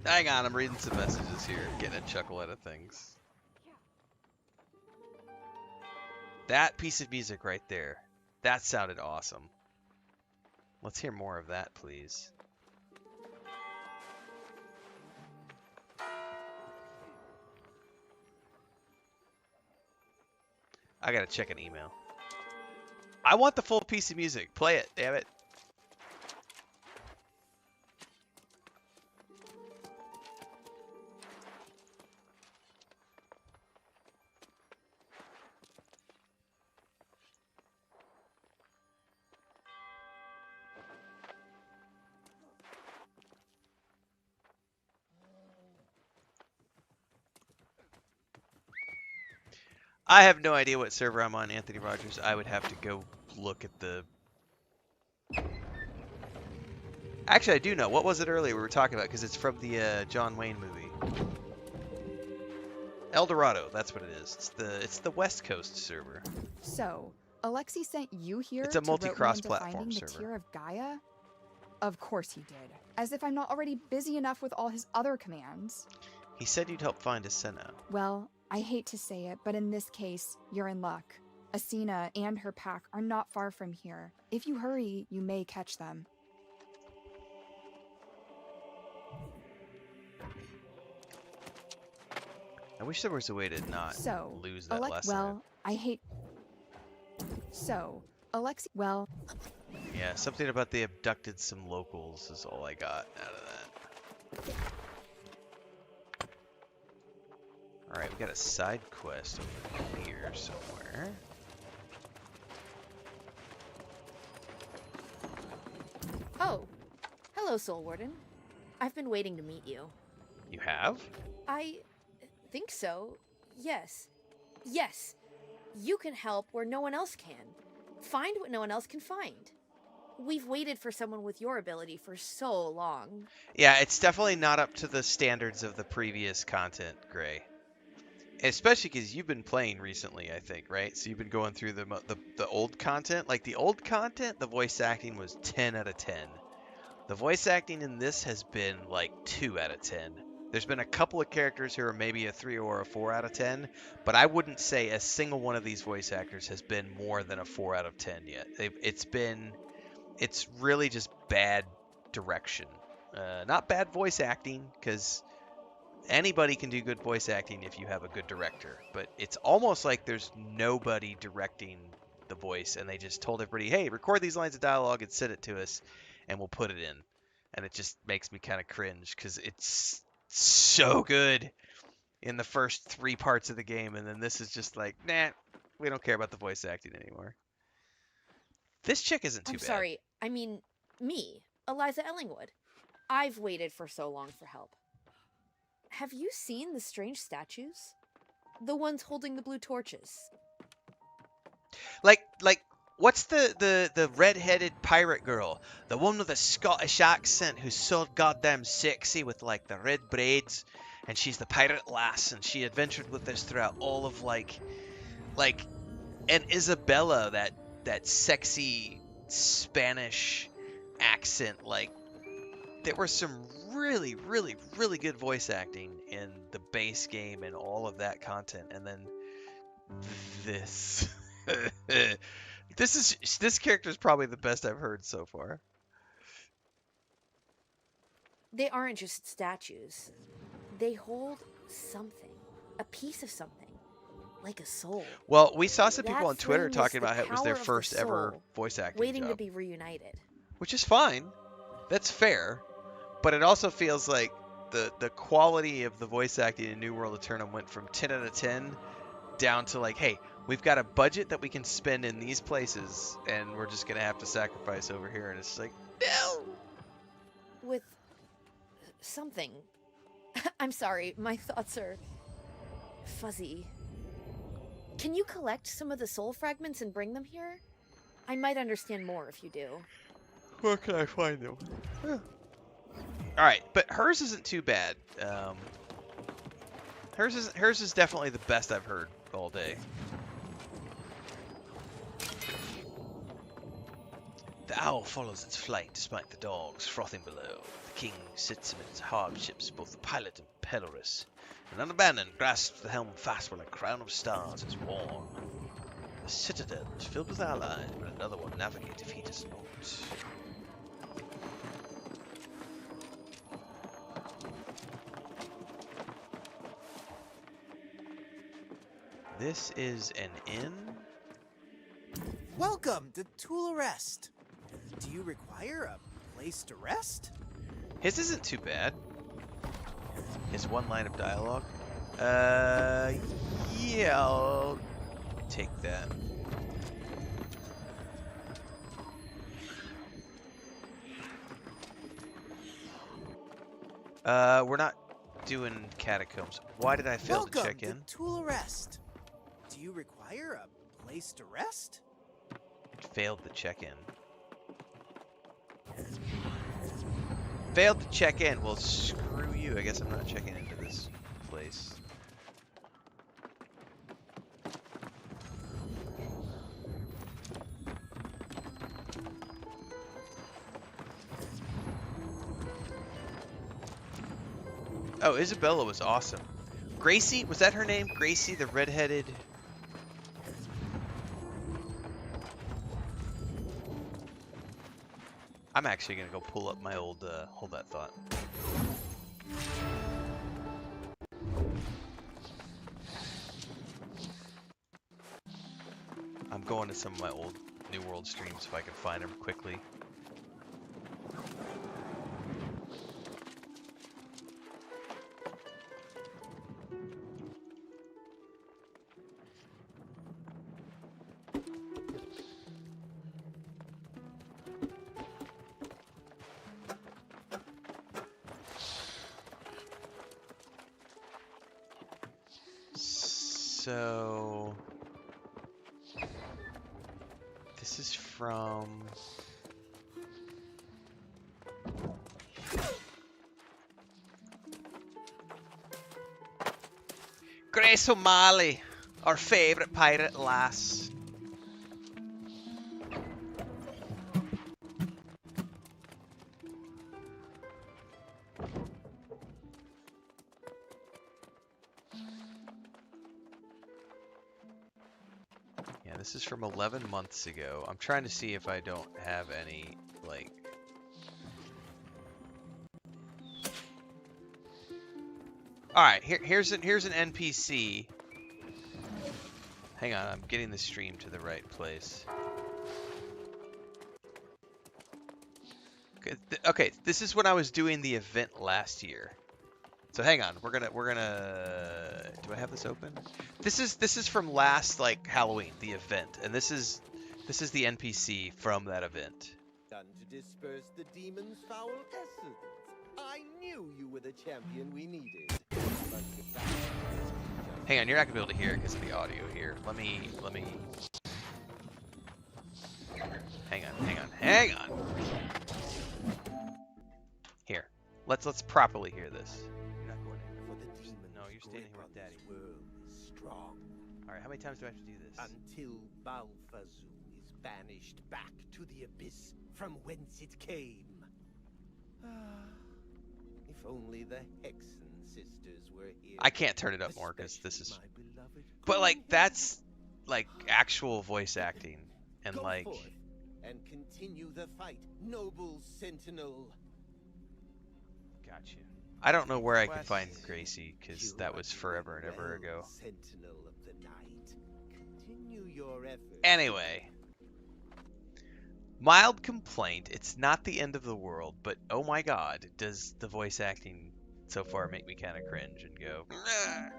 Hang on, I'm reading some messages here, getting a chuckle out of things. That piece of music right there, that sounded awesome. Let's hear more of that, please. I gotta check an email. I want the full piece of music. Play it, damn it. I have no idea what server I'm on, Anthony Rogers. I would have to go look at the... Actually, I do know. What was it earlier we were talking about? Because it's from the John Wayne movie. El Dorado, that's what it is. It's the West Coast server. So, Alexi sent you here It's a to rope me multi-cross into platform finding server. the Tear of Gaia? Of course he did. As if I'm not already busy enough with all his other commands. He said you'd help find Asena. Well, I hate to say it, but in this case, you're in luck. Asena and her pack are not far from here. If you hurry, you may catch them. I wish there was a way to not So, lose that lesson. well, I hate... So, Alexi... Well... Yeah, something about they abducted some locals is all I got out of that. Alright, we got a side quest over here somewhere. Oh, hello, Soul Warden. I've been waiting to meet you. You have? I think so. Yes. Yes. You can help where no one else can. Find what no one else can find. We've waited for someone with your ability for so long. Yeah, it's definitely not up to the standards of the previous content, Gray. Especially because you've been playing recently, I think, right? So you've been going through the old content. Like, the old content, the voice acting was 10 out of 10. The voice acting in this has been, like, 2 out of 10. There's been a couple of characters who are maybe a 3 or a 4 out of 10, but I wouldn't say a single one of these voice actors has been more than a 4 out of 10 yet. It's really just bad direction. Not bad voice acting, because anybody can do good voice acting if you have a good director, but it's almost like there's nobody directing the voice, and they just told everybody, hey, record these lines of dialogue and send it to us, and we'll put it in. And it just makes me kind of cringe, because it's so good in the first 3 parts of the game, and then this is just like, nah, we don't care about the voice acting anymore. This chick isn't too bad. I'm sorry. I mean, me, Eliza Ellingwood. I've waited for so long for help. Have you seen the strange statues? The ones holding the blue torches. Like, what's the red-headed pirate girl? The one with a Scottish accent who's so goddamn sexy with, like, the red braids. And she's the pirate lass, and she adventured with us throughout all of, like, and Isabella, that sexy Spanish accent. Like, there was some really, really, really good voice acting in the base game and all of that content. And then this... This character is probably the best I've heard so far. They aren't just statues. They hold something. A piece of something. Like a soul. Well, we saw some people That on Twitter flame is talking the about how it was their power of the first ever soul, voice acting waiting job. to be reunited. Which is fine. That's fair. But it also feels like the quality of the voice acting in New World Aeternum went from 10 out of 10 down to like, hey, we've got a budget that we can spend in these places, and we're just going to have to sacrifice over here. And it's like, no! with something. I'm sorry, my thoughts are fuzzy. Can you collect some of the soul fragments and bring them here? I might understand more if you do. Where can I find them? Alright, but hers isn't too bad. Hers is definitely the best I've heard all day. The owl follows its flight despite the dogs frothing below. The king sits amid its hardships, both pilot and perilous, and unabandoned grasps the helm fast while a crown of stars is worn. The citadel is filled with allies, but another will navigate if he does not. This is an inn? Welcome to Tula Rest. Do you require a place to rest? His isn't too bad. His one line of dialogue. Yeah, I'll take that. We're not doing catacombs. Why did I fail to check in? Welcome to Tula Rest. Do you require a place to rest? Failed to check in. Failed to check in. Well, screw you. I guess I'm not checking into this place. Oh, Isabella was awesome. Gracie? Was that her name? Gracie, the redheaded... I'm actually gonna go pull up my old, hold that thought. I'm going to some of my old New World streams if I can find them quickly. So this is from Grace O'Malley, our favourite pirate lass. This is from 11 months ago. I'm trying to see if I don't have any, like... Alright, here's an NPC. Hang on, I'm getting the stream to the right place. Okay, this is when I was doing the event last year. So hang on, we're gonna do I have this open? This is from last like Halloween, the event, and this is the NPC from that event. Done to disperse the demon's foul essence. I knew you were the champion we needed. Hang on, you're not gonna be able to hear it because of the audio here. Let me hang on. Here. Let's properly hear this. No, you're standing here with Daddy. Strong. Alright, how many times do I have to do this? Until Balfazu is banished back to the abyss from whence it came. If only the Hexen sisters were here. I can't turn it up more because this is... But like, that's like actual voice acting. And like... and continue the fight, noble sentinel. Gotcha. I don't know where I can find Gracie, because that was forever and ever ago. Sentinel of the night. Continue your efforts. Anyway. Mild complaint, it's not the end of the world, but oh my god, does the voice acting so far make me kind of cringe and go... "Ugh."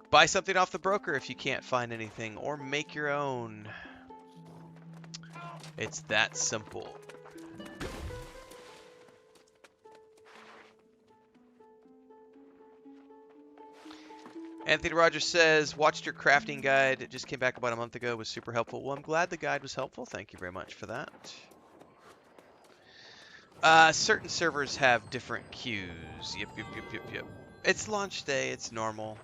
Buy something off the broker if you can't find anything, or make your own. It's that simple. Anthony Rogers says, watched your crafting guide. It just came back about a month ago. It was super helpful. Well, I'm glad the guide was helpful. Thank you very much for that. Certain servers have different queues. Yep. It's launch day. It's normal.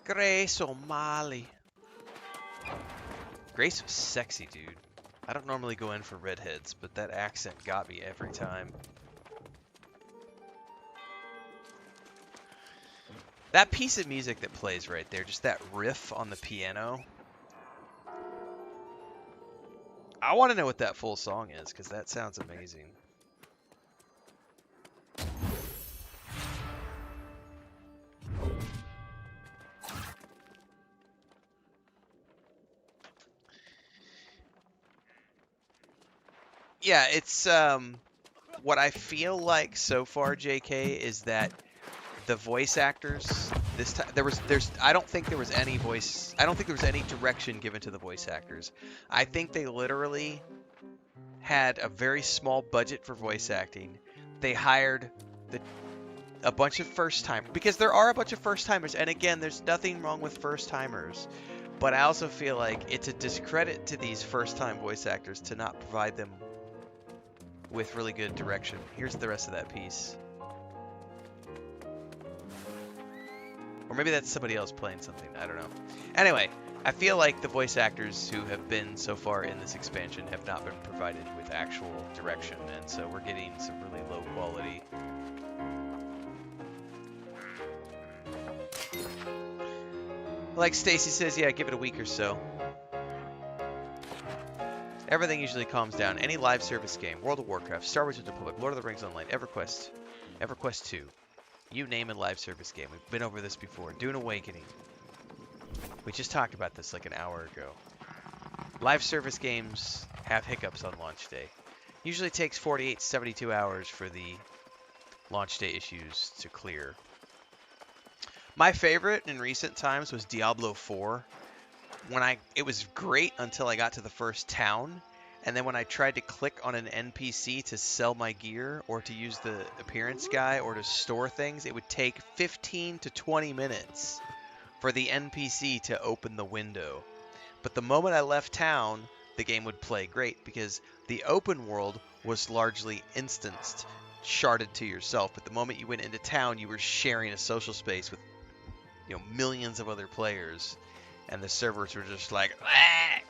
Grace O'Malley. Grace was sexy, dude. I don't normally go in for redheads, but that accent got me every time. That piece of music that plays right there, just that riff on the piano. I want to know what that full song is, because that sounds amazing. Yeah, it's what I feel like so far, JK, is that the voice actors this time I don't think there was any direction given to the voice actors. I think they literally had a very small budget for voice acting. They hired a bunch of first timers, because there are a bunch of first timers, and again, there's nothing wrong with first timers, but I also feel like it's a discredit to these first time voice actors to not provide them with really good direction. Here's the rest of that piece. Or maybe that's somebody else playing something. I don't know. Anyway, I feel like the voice actors who have been so far in this expansion have not been provided with actual direction, and so we're getting some really low quality. Like Stacy says, yeah, give it a week or so. Everything usually calms down. Any live service game, World of Warcraft, Star Wars: The Republic, Lord of the Rings Online, EverQuest 2. You name a live service game. We've been over this before. Dune Awakening. We just talked about this like an hour ago. Live service games have hiccups on launch day. Usually takes 48 to 72 hours for the launch day issues to clear. My favorite in recent times was Diablo 4. It was great until I got to the first town, and then when I tried to click on an NPC to sell my gear, or to use the appearance guy, or to store things, it would take 15 to 20 minutes for the NPC to open the window. But the moment I left town, the game would play great, because the open world was largely instanced, sharded to yourself. But the moment you went into town, you were sharing a social space with, millions of other players, and the servers were just like, ah!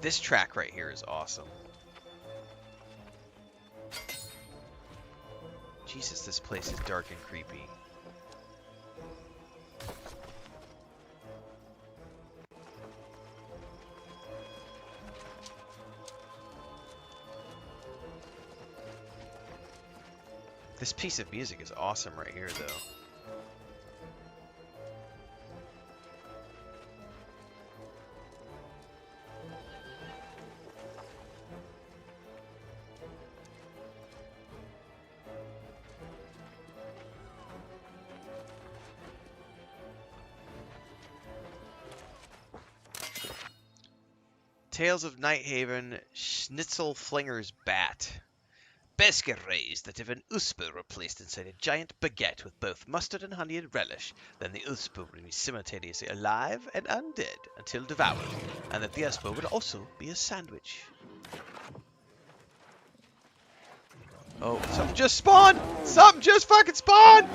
This track right here is awesome. Jesus, this place is dark and creepy. This piece of music is awesome right here, though. Tales of Nighthaven, Schnitzel Flinger's Bat. Biscuit raised that if an uspo were placed inside a giant baguette with both mustard and honey and relish, then the uspo would be simultaneously alive and undead until devoured, and that the uspo would also be a sandwich. Oh, something just spawned! Something just fucking spawned!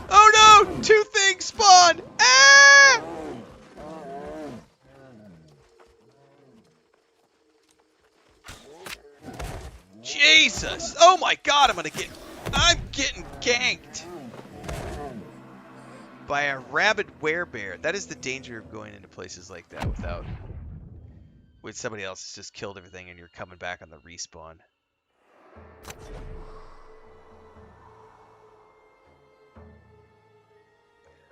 Oh no! Two things spawned! Ah! Jesus! Oh my god, I'm getting ganked by a rabid werebear. That is the danger of going into places like that with somebody else has just killed everything and you're coming back on the respawn.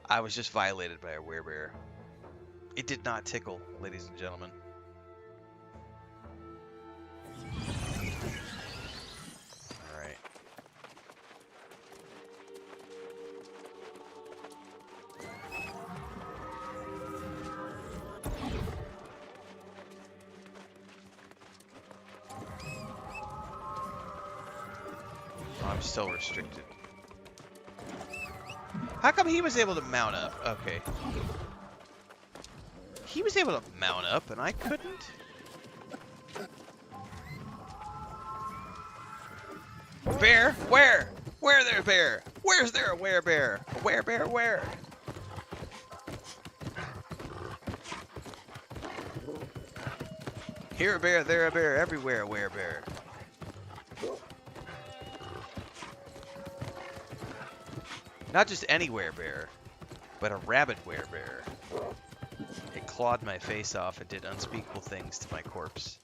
I was just violated by a werebear. It did not tickle, ladies and gentlemen. Alright. Oh, I'm still restricted. How come he was able to mount up? Okay. He was able to mount up and I couldn't? Bear? Where? Where there, bear? Where's there a werebear? A werebear where? Here a bear, there a bear, everywhere a werebear. Not just any werebear, but a rabid werebear. It clawed my face off and did unspeakable things to my corpse.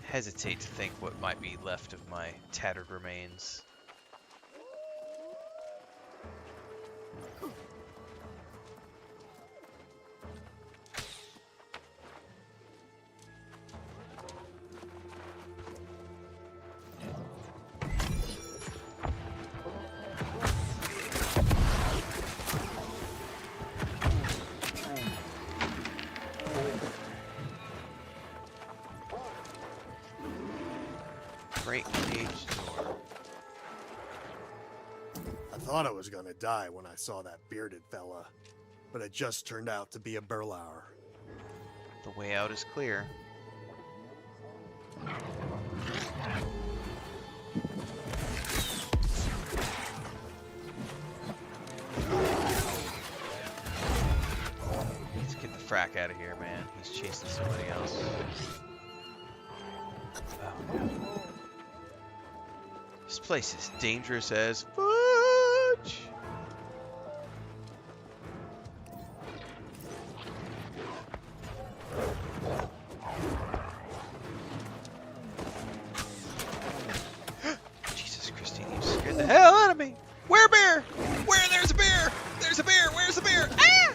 Hesitate to think what might be left of my tattered remains. Great cage door. I thought I was gonna die when I saw that bearded fella, but it just turned out to be a burlauer. The way out is clear. Let's get the frack out of here, man. He's chasing somebody else. Oh, no. This place is dangerous as fudge. Jesus, Christine, you scared the hell out of me. Where bear? Where? There's a bear. There's a bear. Where's the bear? Ah!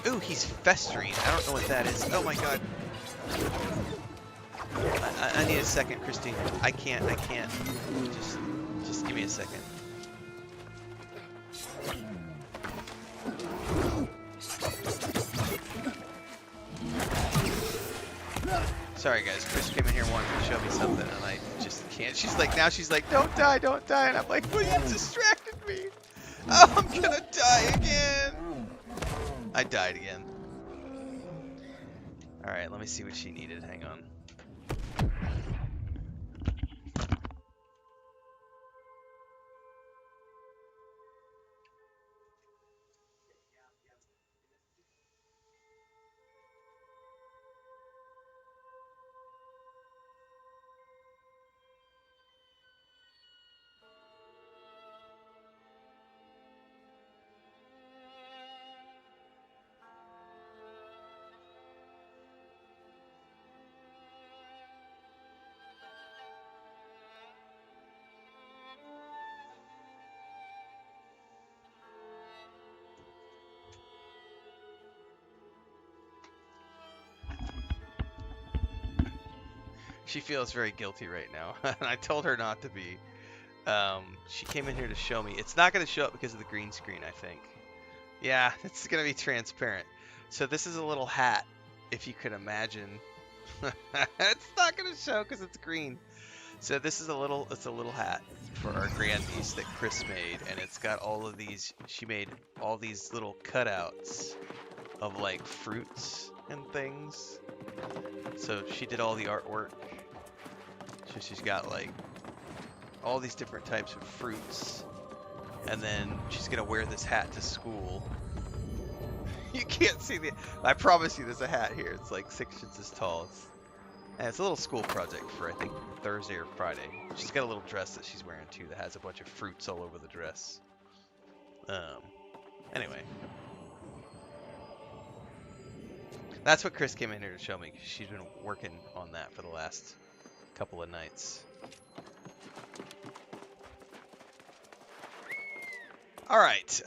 Ooh, he's festering. I don't know what that is. Oh my god. I need a second, Christine. I can't. Just give me a second. Sorry guys, Chris came in here wanting to show me something and I just can't. She's like, don't die, and I'm like, well, you distracted me. Oh, I'm gonna die again. I died again. Alright, let me see what she needed. Hang on. She feels very guilty right now, and I told her not to be. She came in here to show me. It's not going to show up because of the green screen, I think. Yeah, it's going to be transparent. So this is a little hat, if you can imagine. It's not going to show because it's green. So this is it's a little hat for our grandniece that Chris made, and it's got all of these. She made all these little cutouts of like fruits and things. So she did all the artwork. So she's got like all these different types of fruits, and then she's gonna wear this hat to school. You can't see I promise you, there's a hat here. It's like 6 inches tall. And it's a little school project for I think Thursday or Friday. She's got a little dress that she's wearing too that has a bunch of fruits all over the dress. Anyway. That's what Chris came in here to show me. She's been working on that for the last couple of nights. All right.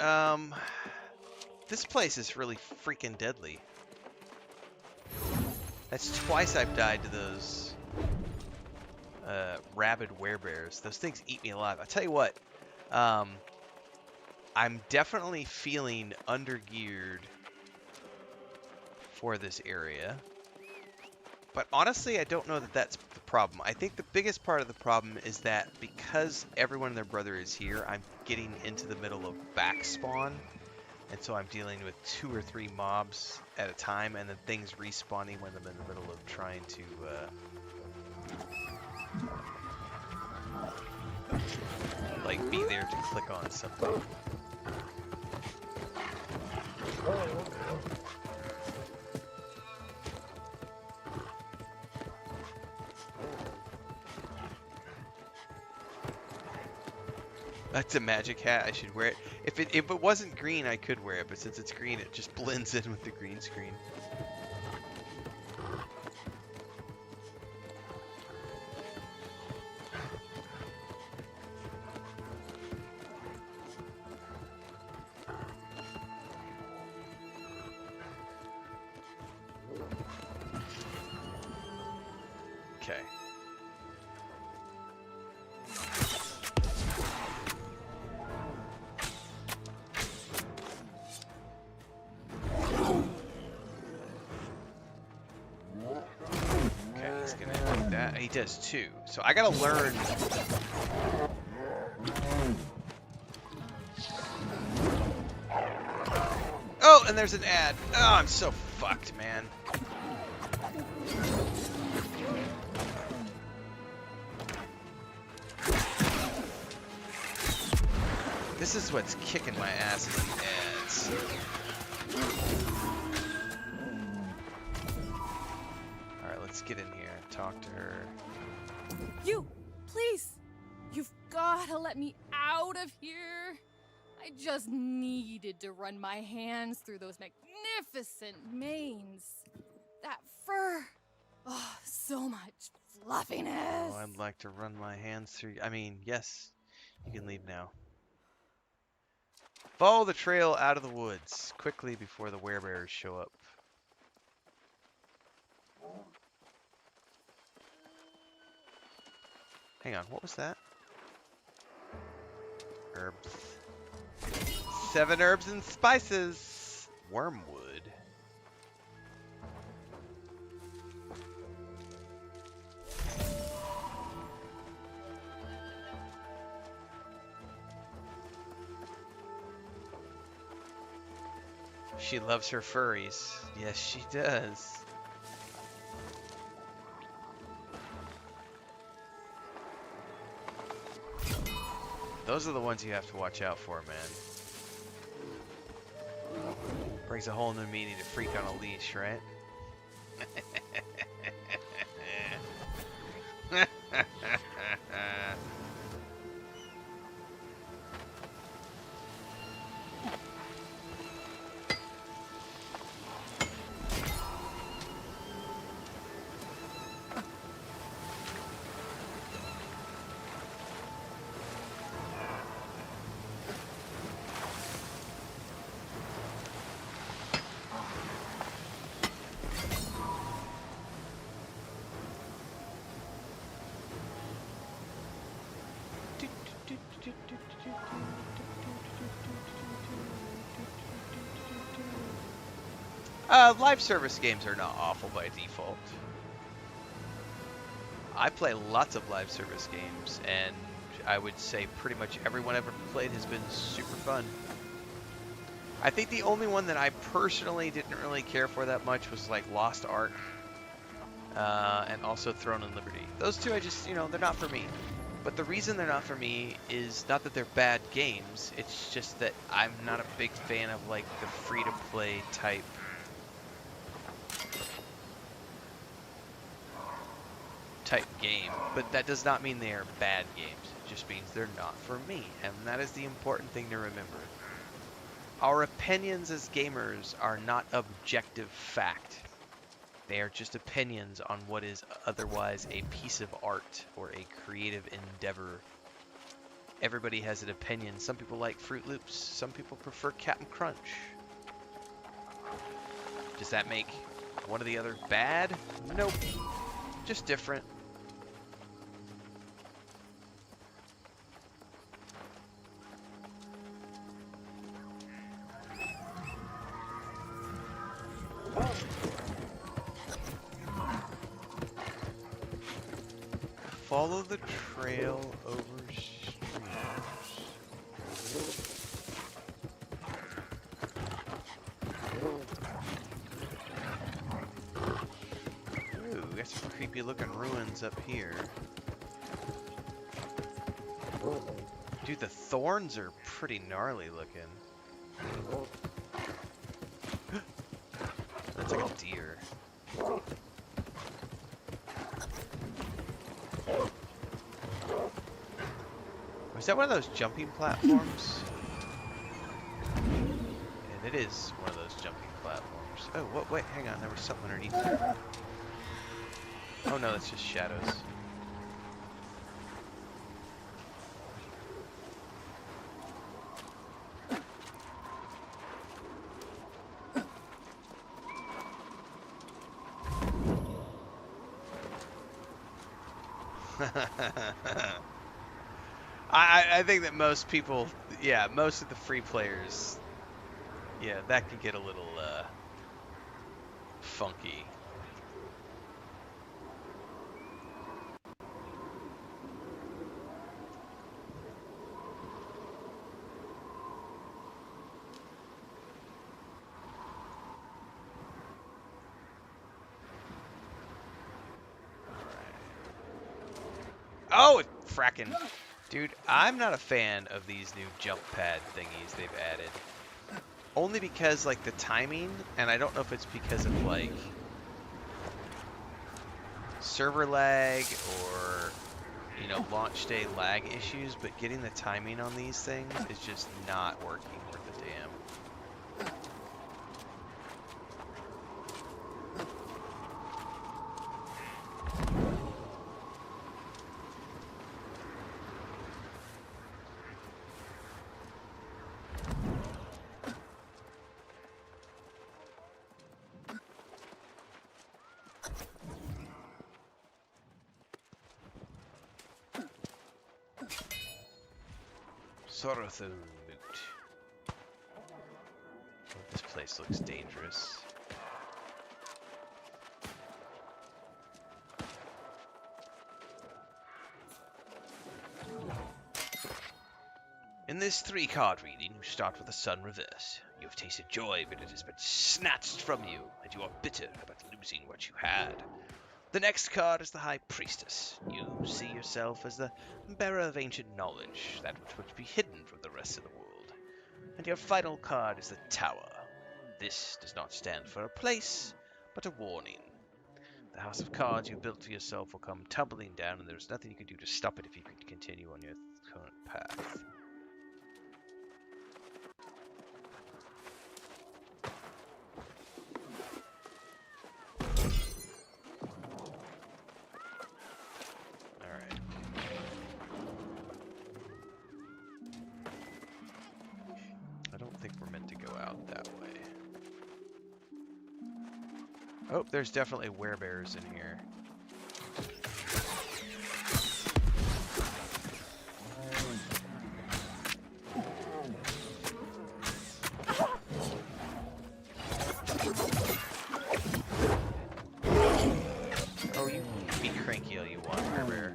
This place is really freaking deadly. That's twice I've died to those rabid werebears. Those things eat me alive. I tell you what, I'm definitely feeling undergeared for this area. But honestly, I don't know that that's the problem. I think the biggest part of the problem is that because everyone and their brother is here, I'm getting into the middle of back spawn. And so I'm dealing with 2 or 3 mobs at a time, and then things respawning when I'm in the middle of trying to like be there to click on something. That's a magic hat. I should wear it. If it wasn't green, I could wear it, but since it's green, it just blends in with the green screen. Okay. He does too. So I gotta learn. Oh, and there's an ad. Oh, I'm so fucked, man. This is what's kicking my ass is the ads. Alright, let's get in here. Talk to her. You, please. You've gotta let me out of here. I just needed to run my hands through those magnificent manes. That fur. Oh, so much fluffiness. Oh, I'd like to run my hands through. I mean, yes, you can leave now. Follow the trail out of the woods quickly before the werebears show up. Hang on, what was that? Herbs. 7 herbs and spices. Wormwood. She loves her furries. Yes, she does. Those are the ones you have to watch out for, man. Brings a whole new meaning to freak on a leash, right? Live service games are not awful by default. I play lots of live service games, and I would say pretty much everyone I've ever played has been super fun. I think the only one that I personally didn't really care for that much was like Lost Ark, and also Throne and Liberty. Those two I just, they're not for me. But the reason they're not for me is not that they're bad games, it's just that I'm not a big fan of like the free-to-play type game, but that does not mean they are bad games. It just means they're not for me, and that is the important thing to remember. Our opinions as gamers are not objective fact. They are just opinions on what is otherwise a piece of art or a creative endeavor. Everybody has an opinion. Some people like Fruit Loops. Some people prefer Cap'n Crunch. Does that make one or the other bad? Nope. Just different. Follow the trail over streams. Ooh, we got some creepy looking ruins up here. Dude, the thorns are pretty gnarly looking. That's like a deer. Is that one of those jumping platforms? And it is one of those jumping platforms. Oh, what? Wait, hang on. There was something underneath there. Oh no, that's just shadows. I think that most people, yeah, most of the free players, yeah, that could get a little funky. Oh, fracking. Dude, I'm not a fan of these new jump pad thingies they've added. Only because, like, the timing, and I don't know if it's because of, like, server lag or, you know, launch day lag issues, but getting the timing on these things is just not working worth a damn. Sorrowful Moot. Oh, this place looks dangerous. In this 3-card reading, you start with the sun reverse. You have tasted joy, but it has been snatched from you, and you are bitter about losing what you had. The next card is the High Priestess. You see yourself as the bearer of ancient knowledge, that which would be hidden from the rest of the world. And your final card is the Tower. This does not stand for a place, but a warning. The house of cards you built for yourself will come tumbling down, and there's nothing you can do to stop it if you can continue on your current path. Oh, there's definitely werebears in here. Oh, you be cranky all you want, werebear.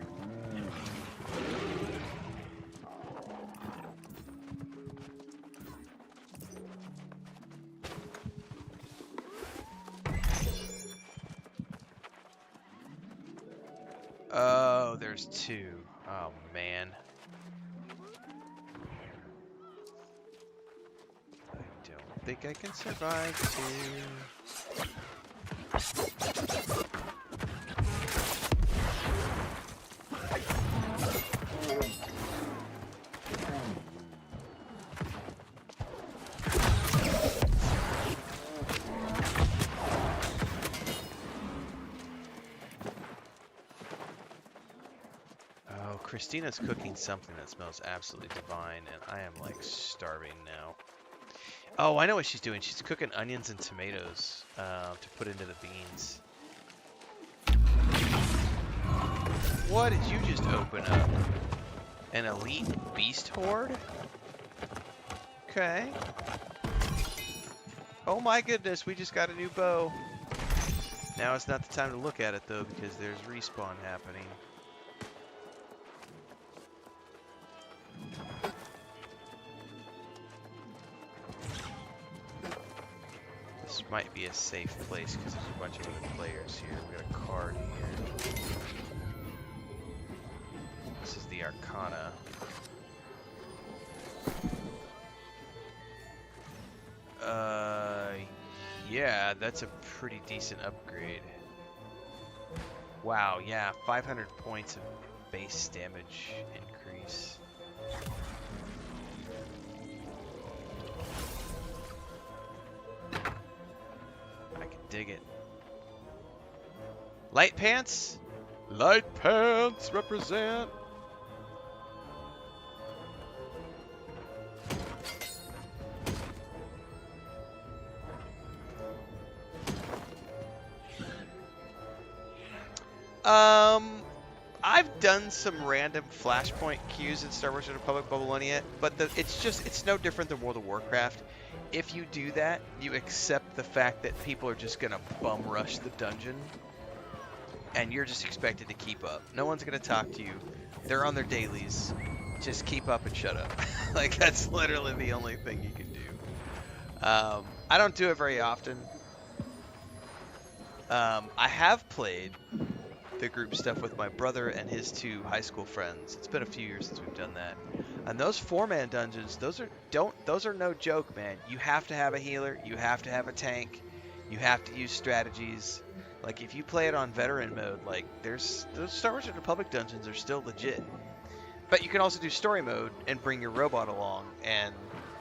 Oh, there's two. Oh, man. I don't think I can survive two. Christina's cooking something that smells absolutely divine, and I am like starving now. Oh, I know what she's doing. She's cooking onions and tomatoes to put into the beans. What did you just open up? An elite beast horde? Okay. Oh my goodness, we just got a new bow. Now it's not the time to look at it though, because there's respawn happening. This might be a safe place because there's a bunch of other players here. We got a card here. This is the Arcana. Yeah, that's a pretty decent upgrade. Wow, yeah, 500 points of base damage increase. I can dig it. Light pants? Light pants represent. I've done some random flashpoint queues in Star Wars: The Republic Babylonia, but it's no different than World of Warcraft. If you do that, you accept the fact that people are just gonna bum rush the dungeon, and you're just expected to keep up. No one's gonna talk to you. They're on their dailies. Just keep up and shut up. Like, that's literally the only thing you can do. I don't do it very often. I have played the group stuff with my brother and his 2 high school friends. It's been a few years since we've done that. And those 4-man dungeons, those are no joke, man. You have to have a healer, you have to have a tank, you have to use strategies. Like, if you play it on veteran mode, like, those Star Wars: The Republic dungeons are still legit. But you can also do story mode and bring your robot along, and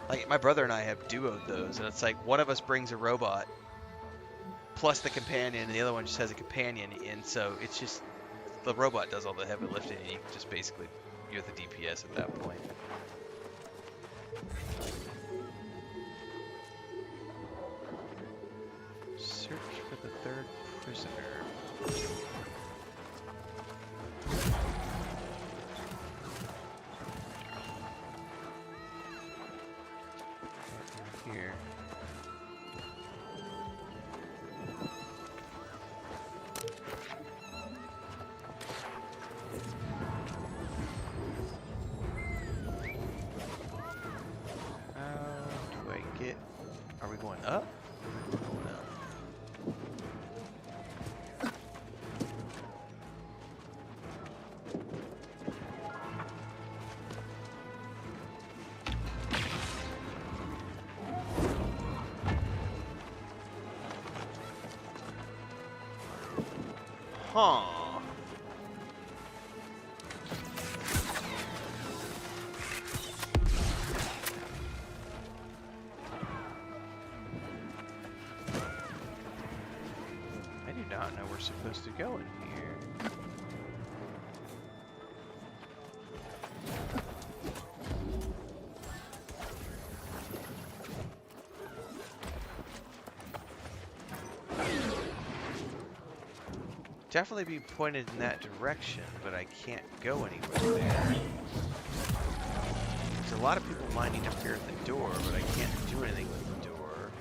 like my brother and I have duoed those, and it's like one of us brings a robot plus the companion, and the other one just has a companion, and so it's just the robot does all the heavy lifting, and you can just basically, you're the DPS at that point. Search for the 3rd prisoner. Here. Are we going up? We're going up. Huh. Not know we're supposed to go in here. Definitely be pointed in that direction, but I can't go anywhere there. There's a lot of people lining up here at the door, but I can't do anything with the door.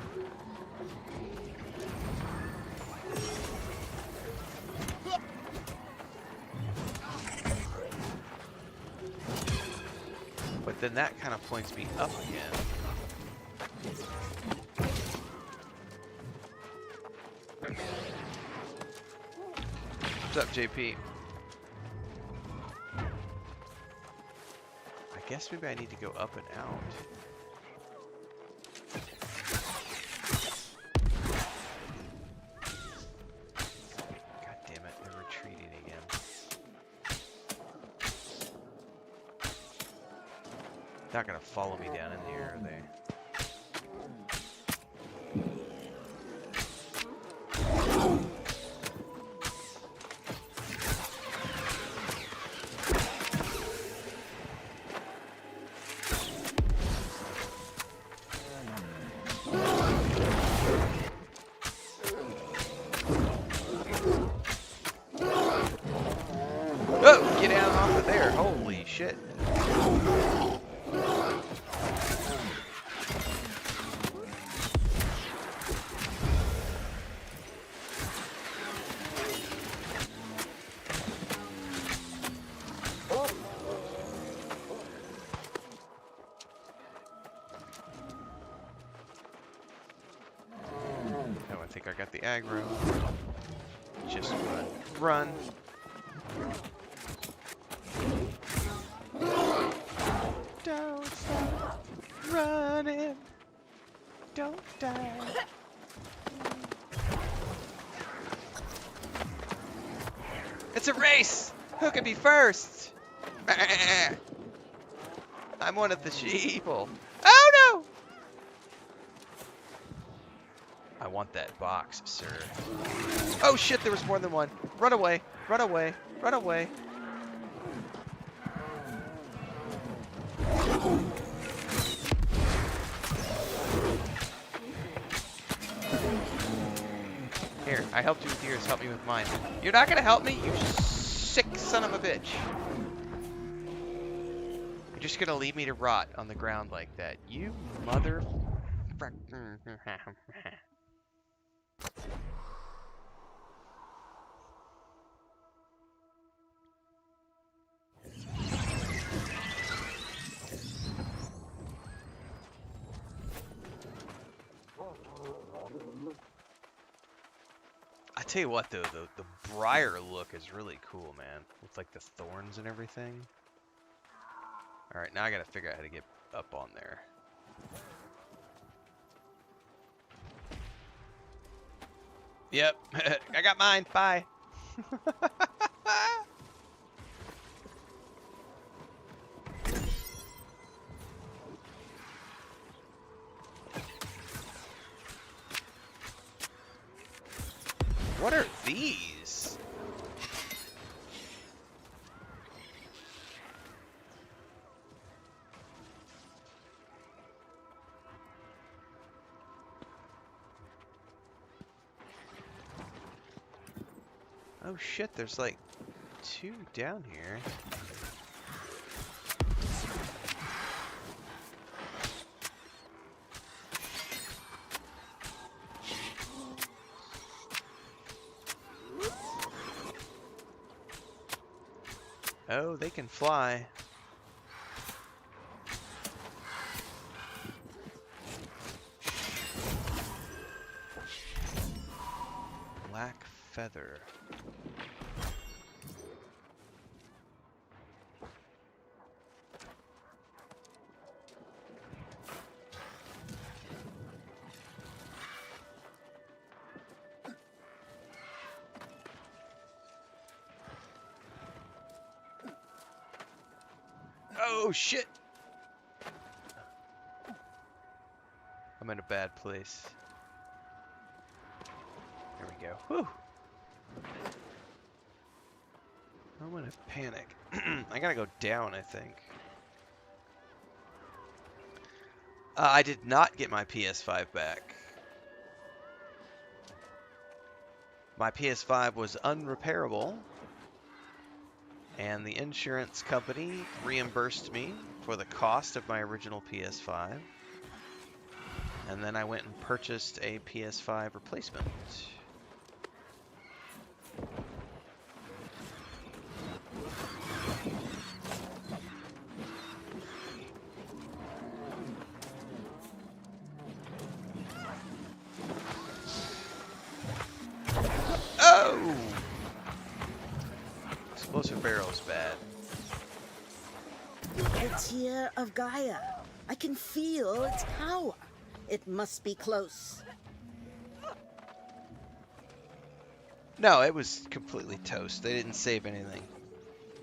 But then that kind of points me up again. What's up, JP? I guess maybe I need to go up and out. God damn it, they're retreating again. Not gonna follow me down in here, are they? shit. Oh, I think I got the aggro. Just run. Don't stop running. Don't die. It's a race! Who can be first? I'm one of the sheeple. Oh no! I want that box, sir. Oh shit, there was more than one. Run away, run away, run away. Here, I helped you with yours, help me with mine. You're not gonna help me, you sick son of a bitch. You're just gonna leave me to rot on the ground like that. You mother... I tell you what though, the briar look is really cool, man. With like the thorns and everything. Alright, now I gotta figure out how to get up on there. Yep, I got mine, bye. What are these? Oh shit, there's like 2 down here. Oh, they can fly. Black feather. Oh shit! I'm in a bad place. There we go. Whew! I'm in a panic. I gotta go down, I think. I did not get my PS5 back. My PS5 was unrepairable. And the insurance company reimbursed me for the cost of my original PS5. And then I went and purchased a PS5 replacement. Oh! Explosive barrel's bad. The tear of Gaia. I can feel its power. It must be close. No, it was completely toast. They didn't save anything.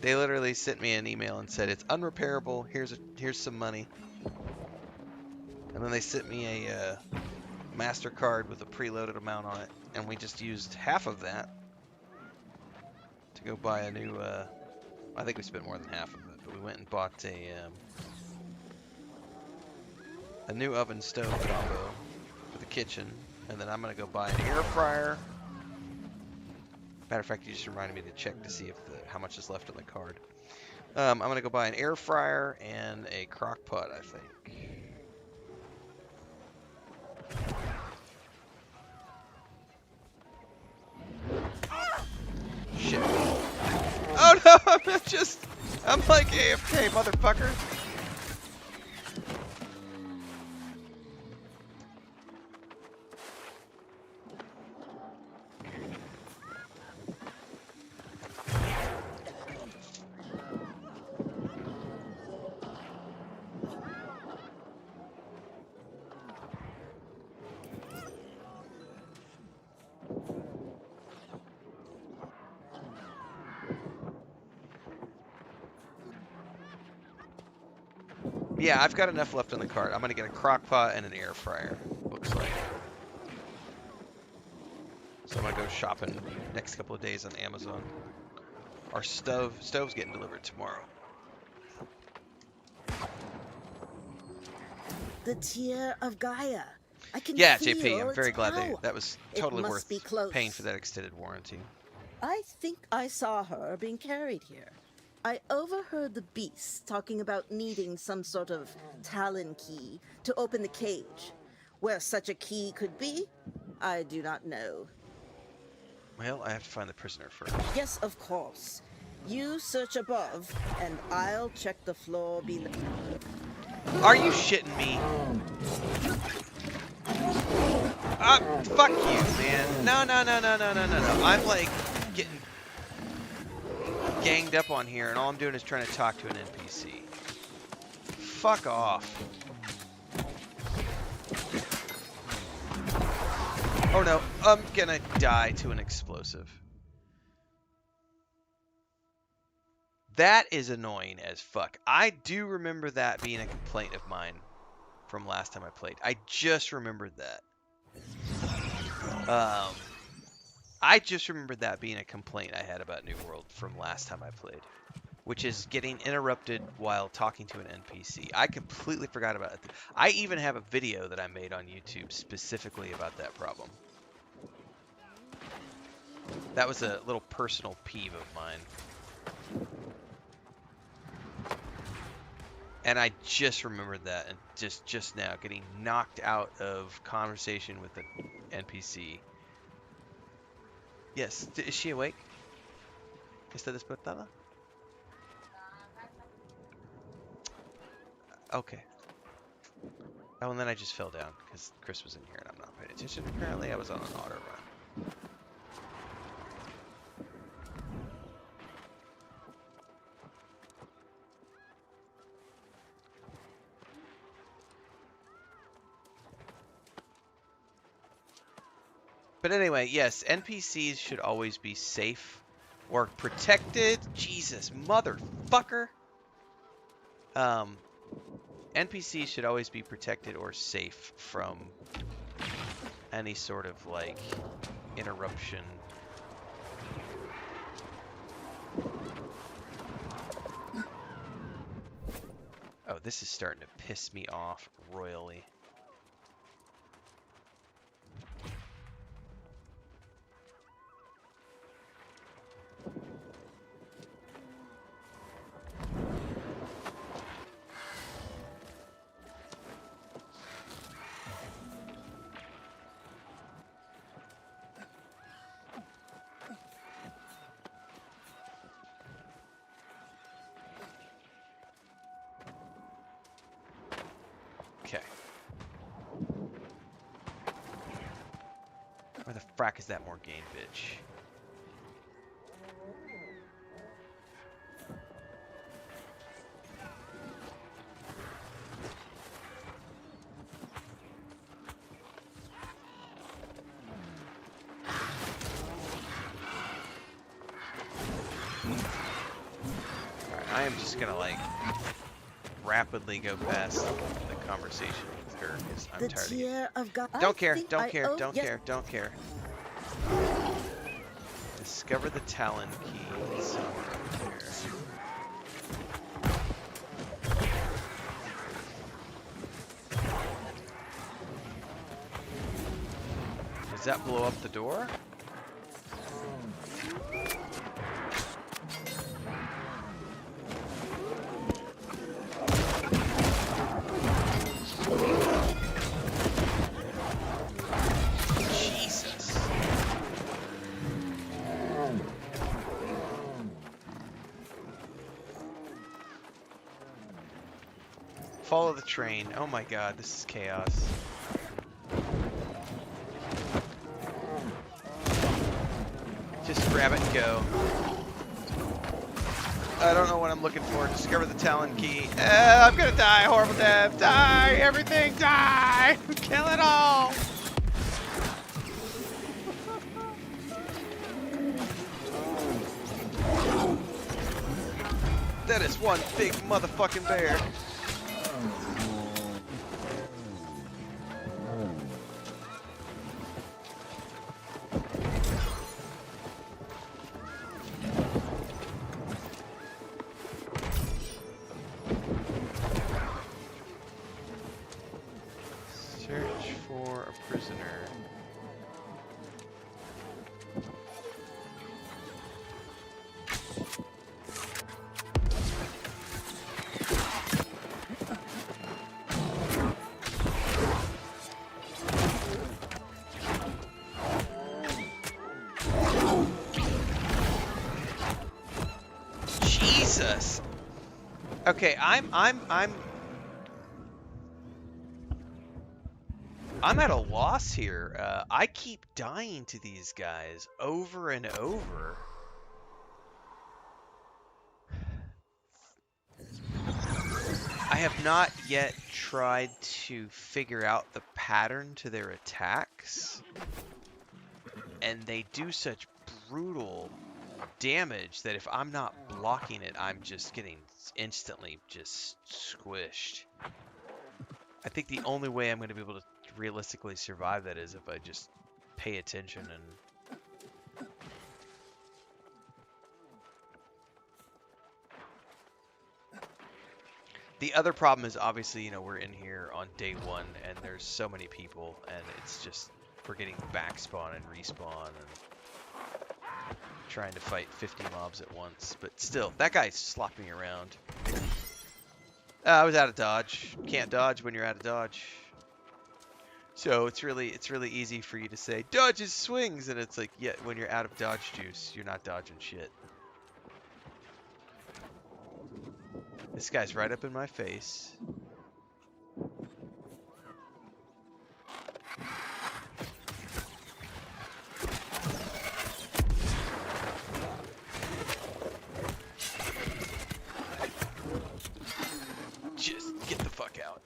They literally sent me an email and said it's unrepairable. Here's some money. And then they sent me a MasterCard with a preloaded amount on it, and we just used half of that to go buy a new. I think we spent more than half of it, but we went and bought a new oven stove combo for the kitchen, and then I'm gonna go buy an air fryer. Matter of fact, you just reminded me to check to see if how much is left on the card. I'm gonna go buy an air fryer and a crock pot, I think. Shit. Oh no, I'm like AFK, motherfucker. Yeah, I've got enough left on the cart. I'm gonna get a crock pot and an air fryer, looks like. So I'm gonna go shopping next couple of days on Amazon. Our stove's getting delivered tomorrow. The tear of Gaia. I can Yeah, feel JP, I'm very its glad power. that was It totally must worth be close. paying for that extended warranty. I think I saw her being carried here. I overheard the beast talking about needing some sort of Talon key to open the cage. Where such a key could be, I do not know. Well, I have to find the prisoner first. Yes, of course. You search above, and I'll check the floor below. Are you shitting me? Fuck you, man. No. I'm like getting ganged up on here, and all I'm doing is trying to talk to an NPC. Fuck off. Oh no, I'm gonna die to an explosive. That is annoying as fuck. I do remember that being a complaint of mine from last time I played. I just remembered that. I just remembered that being a complaint I had about New World from last time I played, which is getting interrupted while talking to an NPC. I completely forgot about it. I even have a video that I made on YouTube specifically about that problem. That was a little personal peeve of mine. And I just remembered that, and just now getting knocked out of conversation with an NPC. Yes, is she awake? ¿Está despertada? Okay. Oh, and then I just fell down because Chris was in here and I'm not paying attention. Apparently I was on an auto run. But anyway, yes, NPCs should always be safe or protected. Jesus, motherfucker. NPCs should always be protected or safe from any sort of, like, interruption. Oh, this is starting to piss me off royally. Okay. Where the frack is that Morgaine bitch? Alright, I am just gonna like rapidly go past the conversation with her because I'm tired of it. Don't care, don't care, don't care, don't care. Discover the Talon key somewhere up there. Does that blow up the door? Follow the train. Oh my god, this is chaos. Just grab it and go. I don't know what I'm looking for. Discover the Talon Key. I'm gonna die. Horrible death. Die. Everything. Die. Kill it all. That is one big motherfucking bear. Search for a prisoner. Jesus. Okay, I'm at a loss here. I keep dying to these guys over and over. I have not yet tried to figure out the pattern to their attacks, and they do such brutal damage that if I'm not blocking it, I'm just getting instantly just squished. I think the only way I'm going to be able to realistically survive that is if I just pay attention and... The other problem is obviously, you know, we're in here on day one and there's so many people and it's just, we're getting back spawn and respawn and trying to fight 50 mobs at once. But still, that guy's slopping me around. I was out of dodge. Can't dodge when you're out of dodge. So it's really easy for you to say, dodges swings, and it's like, yeah, when you're out of dodge juice, you're not dodging shit. This guy's right up in my face. Just get the fuck out.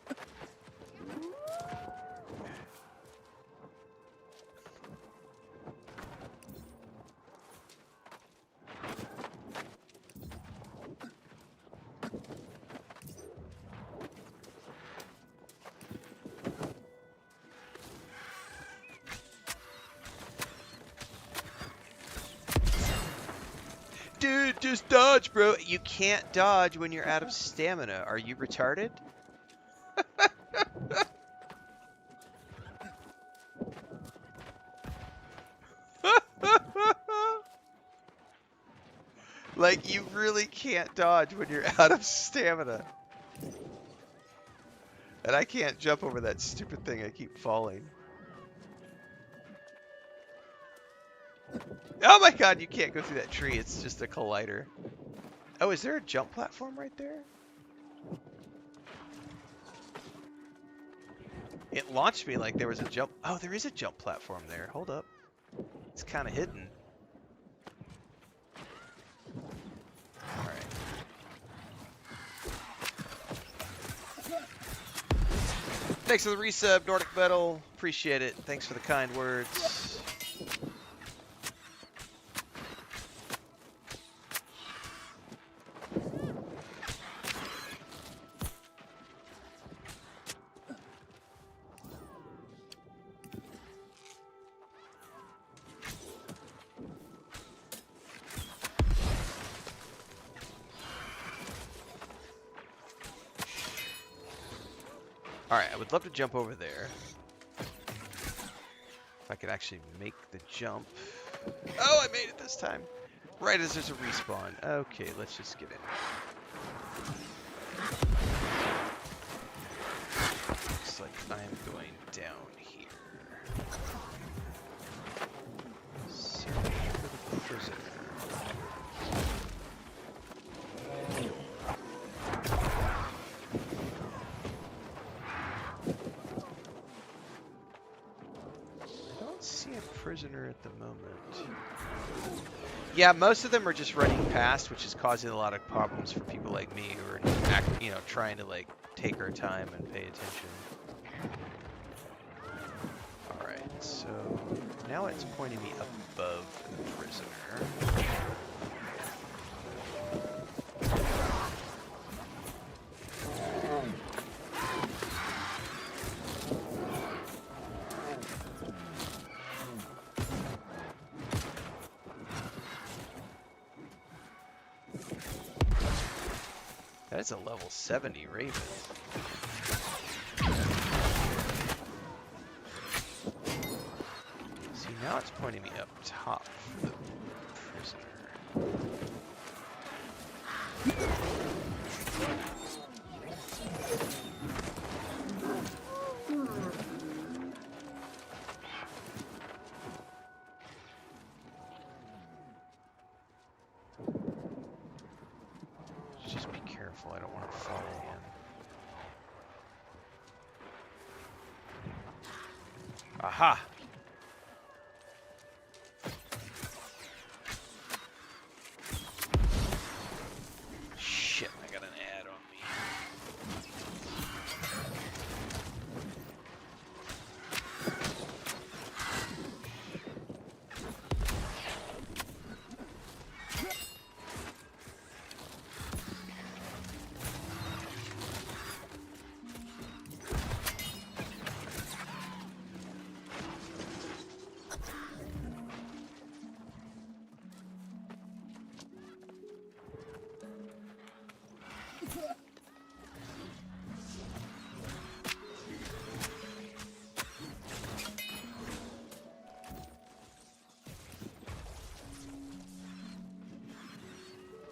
Dude, just dodge, bro. You can't dodge when you're out of stamina. Are you retarded? Like, you really can't dodge when you're out of stamina. And I can't jump over that stupid thing. I keep falling. Oh my god, you can't go through that tree. It's just a collider. Oh, is there a jump platform right there? It launched me like there was a jump. Oh, there is a jump platform there. Hold up. It's kind of hidden. Alright. Thanks for the resub, Nordic Metal. Appreciate it. Thanks for the kind words. Alright, I would love to jump over there. If I could actually make the jump. Oh, I made it this time. Right as there's a respawn. Okay, let's just get in. Looks like I'm going down here. Search for the prisoner. prisoner at the moment. Yeah, most of them are just running past, which is causing a lot of problems for people like me who are, trying to like take our time and pay attention. All right, so now it's pointing me above the prisoner. That is a level 70 Raven. See, now it's pointing me up top for the prisoner. Just be careful, I don't want to fall in. Aha! Shit, I got an ad on me.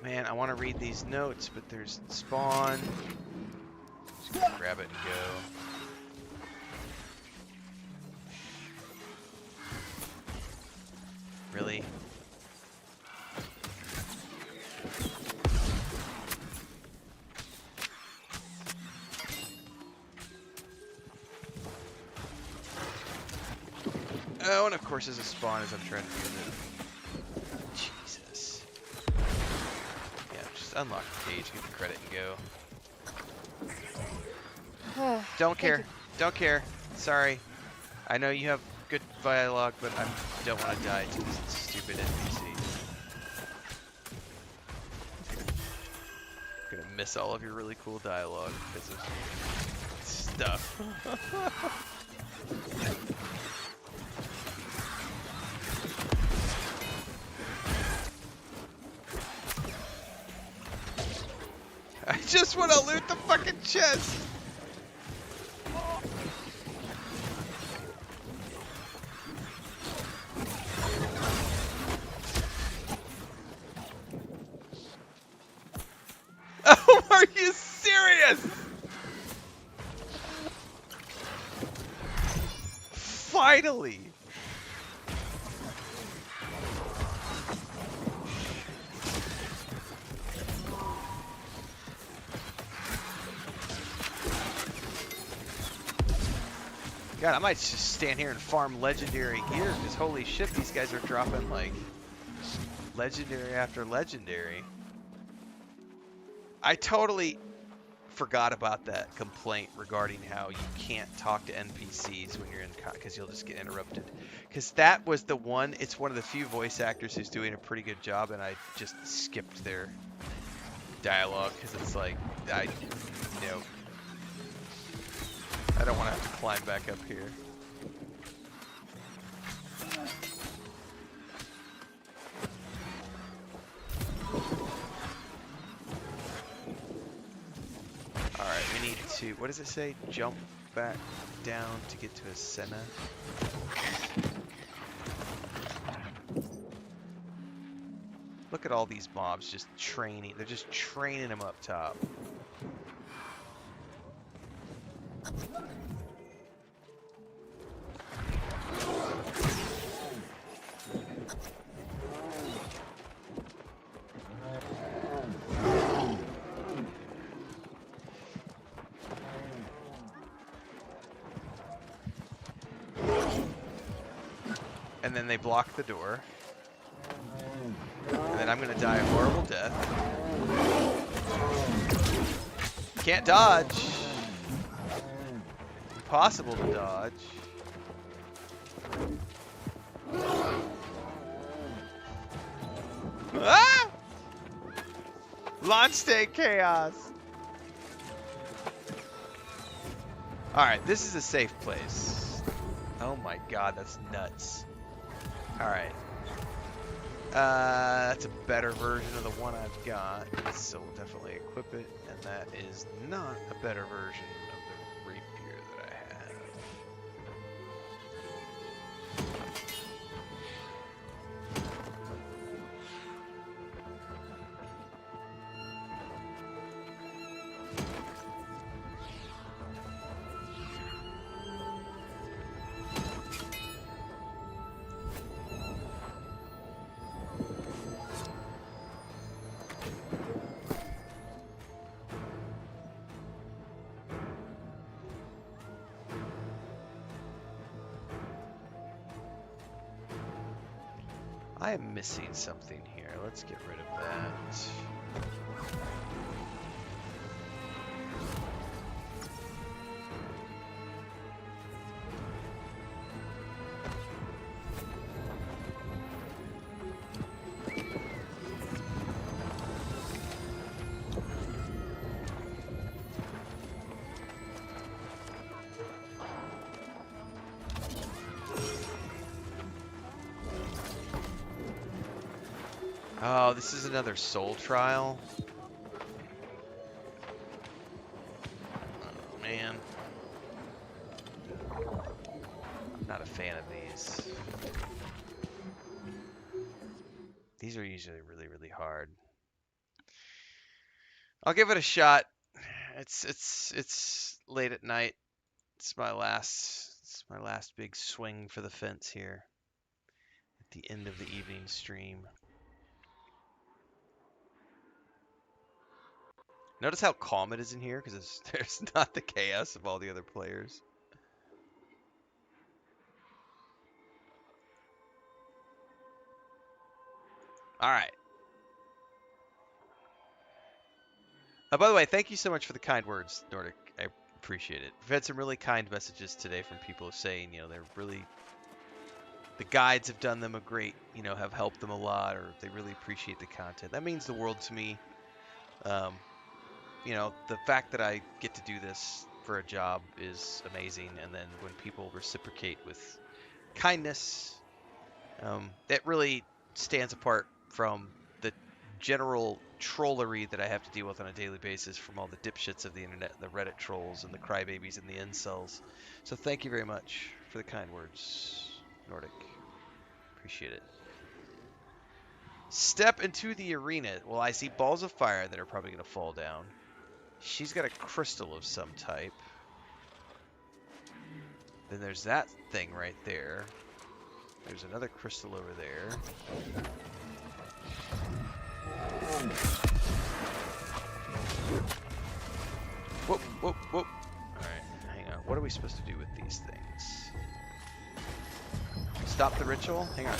Man, I want to read these notes, but there's spawn. Just gonna grab it and go. Really? Oh, and of course there's a spawn as I'm trying to do this. Unlock the cage, get the credit and go. Don't care. Don't care. Sorry. I know you have good dialogue, but I don't want to die to this stupid NPC. I'm gonna miss all of your really cool dialogue because of stuff. I just want to loot the fucking chest! Oh, are you serious? Finally! God, I might just stand here and farm legendary gear, because holy shit, these guys are dropping, like, legendary after legendary. I totally forgot about that complaint regarding how you can't talk to NPCs when you're in, because you'll just get interrupted. Because that was the one, it's one of the few voice actors who's doing a pretty good job, and I just skipped their dialogue, because it's like, I don't want to have to climb back up here. Alright, we need to, what does it say? Jump back down to get to Aeternum. Look at all these mobs just training. They're just training them up top. And then they block the door. And then I'm gonna die a horrible death. Can't dodge. Impossible to dodge. Ah! Launch state chaos. Alright, this is a safe place. Oh my god, that's nuts. Alright. That's a better version of the one I've got, so we'll definitely equip it. And that is not a better version of the rapier that I have. I am missing something here. Let's get rid of that. Oh, this is another soul trial. Oh, man. I'm not a fan of these. These are usually really, really hard. I'll give it a shot. It's late at night. It's my last big swing for the fence here at the end of the evening stream. Notice how calm it is in here, because there's not the chaos of all the other players. Alright. By the way, thank you so much for the kind words, Nordic. I appreciate it. We've had some really kind messages today from people saying, you know, they're really... The guides have done them a great, you know, have helped them a lot, or they really appreciate the content. That means the world to me. You know, the fact that I get to do this for a job is amazing, and then when people reciprocate with kindness, it really stands apart from the general trollery that I have to deal with on a daily basis from all the dipshits of the internet, the Reddit trolls, and the crybabies and the incels. So thank you very much for the kind words, Nordic. Appreciate it. Step into the arena. Well, I see balls of fire that are probably going to fall down. She's got a crystal of some type. Then there's that thing right there. There's another crystal over there. Whoop, whoop, whoop. Alright, hang on. What are we supposed to do with these things? Stop the ritual? Hang on.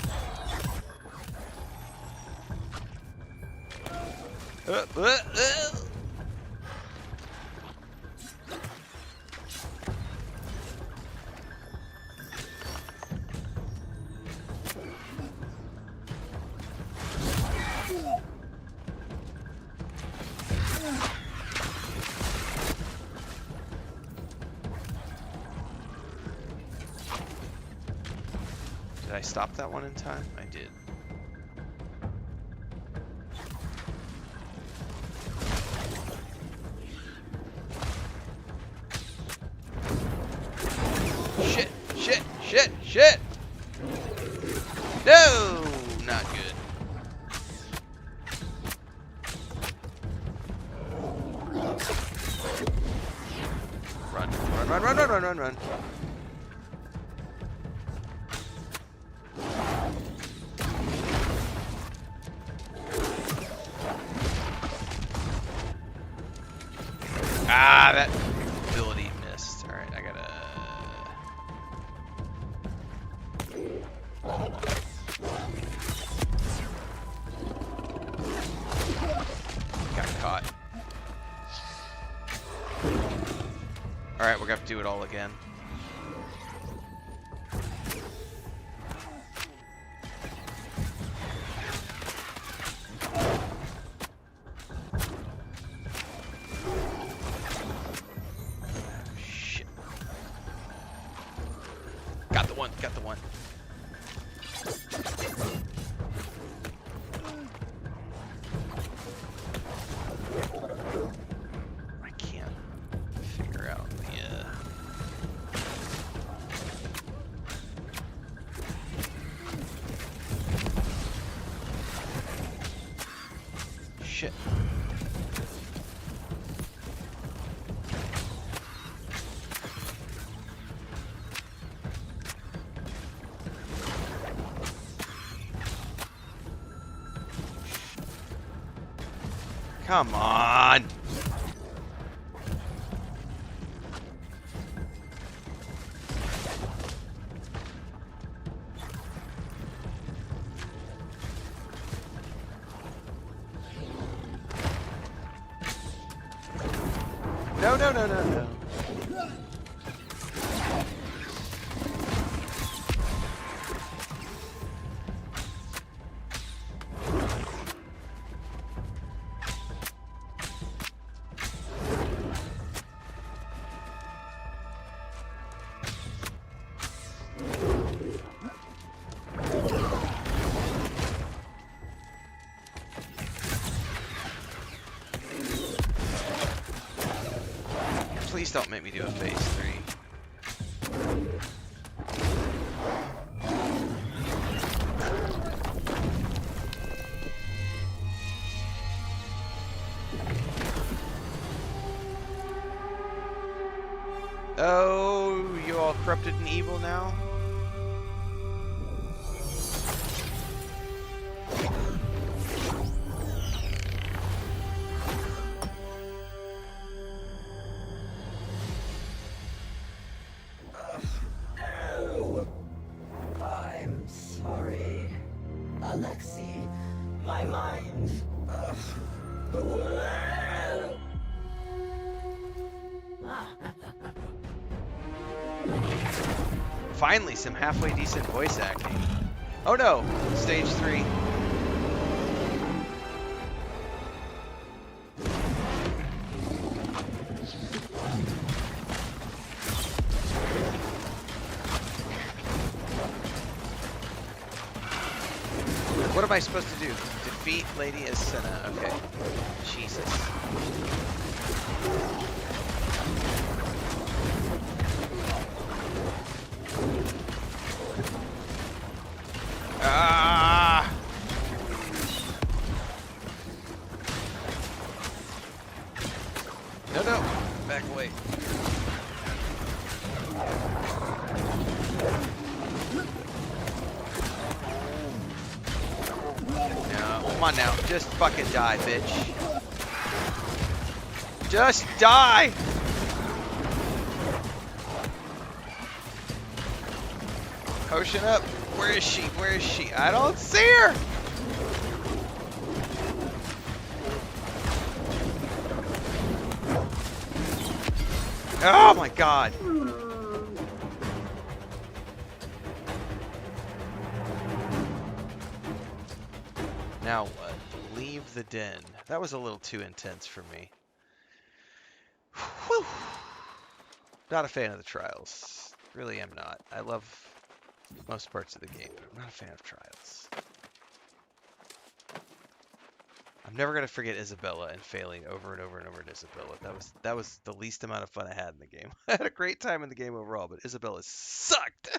Did I stop that one in time? I did. Shit, shit, shit, shit! No! Not good. Run, run, run, run, run, run, run, run. Ah, that ability missed. Alright, I gotta... Alright, we're gonna have to do it all again. Shit. Got the one, got the one. I can't figure out the shit. Come on. No, no, no, no, no. Please don't make me do a phase 3. Oh, you all corrupted and evil now? I'm sorry, Alexei. My mind. Finally, some halfway decent voice acting. Oh no, stage 3. What am I supposed to do? Defeat Lady Asena. Okay. Jesus. Ah! No, no. Back away. No, come on now. Just fucking die, bitch. Just die! Potion up. Where is she? Where is she? I don't see her! Oh my god. Now what? Leave the den. That was a little too intense for me. Whew. Not a fan of the trials. Really am not. I love most parts of the game, but I'm not a fan of trials. I'm never gonna forget Isabella and failing over and over and over at Isabella. That was the least amount of fun I had in the game. I had a great time in the game overall, but Isabella sucked.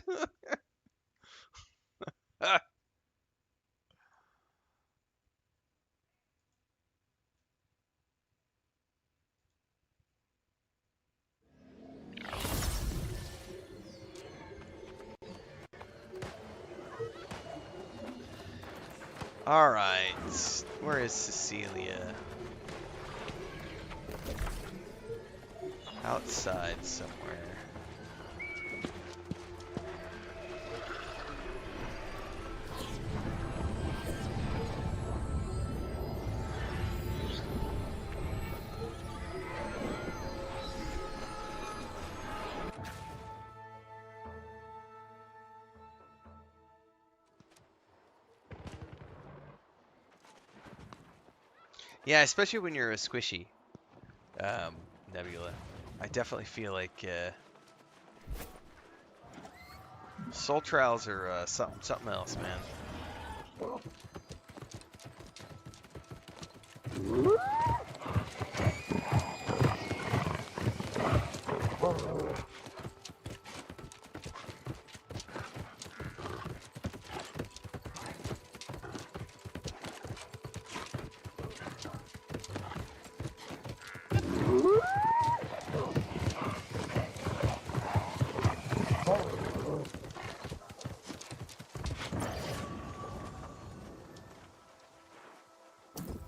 Alright, where is Cecilia? Outside somewhere. Yeah, especially when you're a squishy Nebula. I definitely feel like soul trials are something else, man.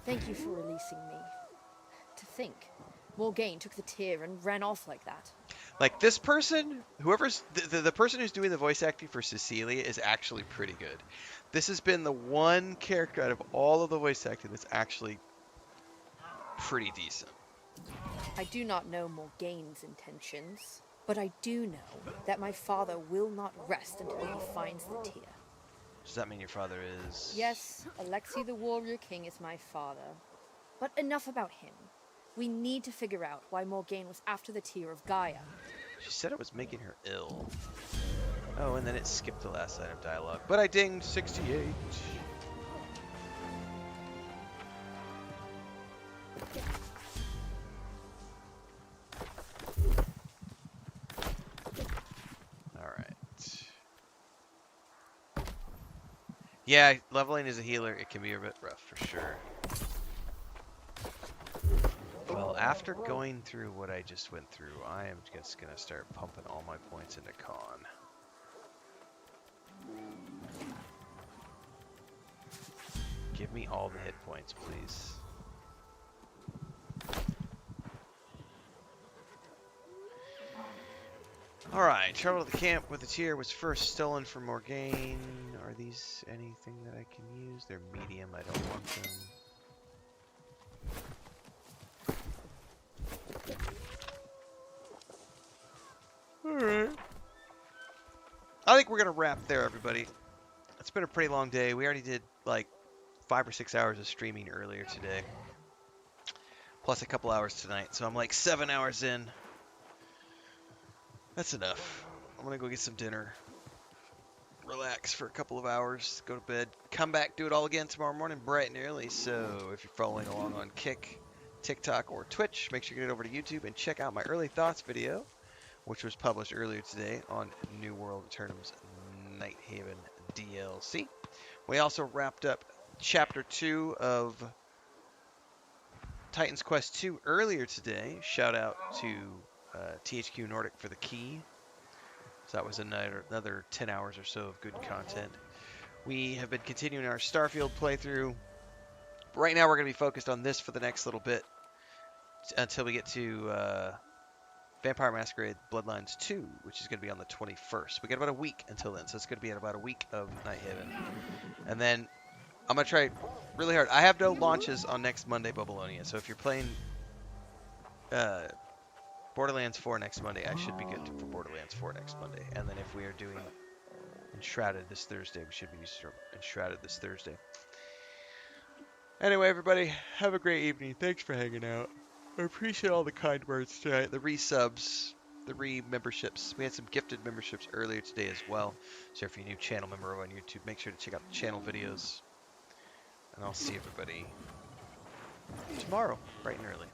Thank you for releasing me. To think, Morgaine took the tear and ran off like that. Like this person, whoever's the person who's doing the voice acting for Cecilia is actually pretty good. This has been the one character out of all of the voice acting that's actually pretty decent. I do not know Morgaine's intentions, but I do know that my father will not rest until he finds the tear. Does that mean your father is... Yes, Alexei the Warrior King is my father. But enough about him. We need to figure out why Morgaine was after the tear of Gaia. She said it was making her ill. Oh, and then it skipped the last line of dialogue. But I dinged 68. Alright. Yeah, leveling as a healer, it can be a bit rough for sure. Well, after going through what I just went through, I am just going to start pumping all my points into con. Give me all the hit points, please. Alright, travel to the camp with the tear was first stolen from Morgaine. Are these anything that I can use? They're medium, I don't want them. Alright. I think we're going to wrap there, everybody. It's been a pretty long day. We already did like 5 or 6 hours of streaming earlier today. Plus a couple hours tonight. So I'm like 7 hours in. That's enough. I'm going to go get some dinner. Relax for a couple of hours. Go to bed. Come back, do it all again tomorrow morning bright and early. So if you're following along on Kick, TikTok, or Twitch, make sure you get over to YouTube and check out my early thoughts video, which was published earlier today on New World Aeternum's Nighthaven DLC. We also wrapped up Chapter 2 of Titan's Quest 2 earlier today. Shout out to THQ Nordic for the key. So that was another 10 hours or so of good content. We have been continuing our Starfield playthrough. Right now we're going to be focused on this for the next little bit until we get to Vampire Masquerade Bloodlines 2, which is going to be on the 21st. We got about a week until then, so it's going to be at about a week of Nighthaven. And then I'm going to try really hard. I have no launches on next Monday, Babylonia, so if you're playing Borderlands 4 next Monday, I should be good for Borderlands 4 next Monday. And then if we are doing Enshrouded this Thursday, we should be Enshrouded this Thursday. Anyway, everybody, have a great evening. Thanks for hanging out. I appreciate all the kind words tonight, the resubs, the re-memberships. We had some gifted memberships earlier today as well. So if you're a new channel member on YouTube, make sure to check out the channel videos. And I'll see everybody tomorrow, bright and early.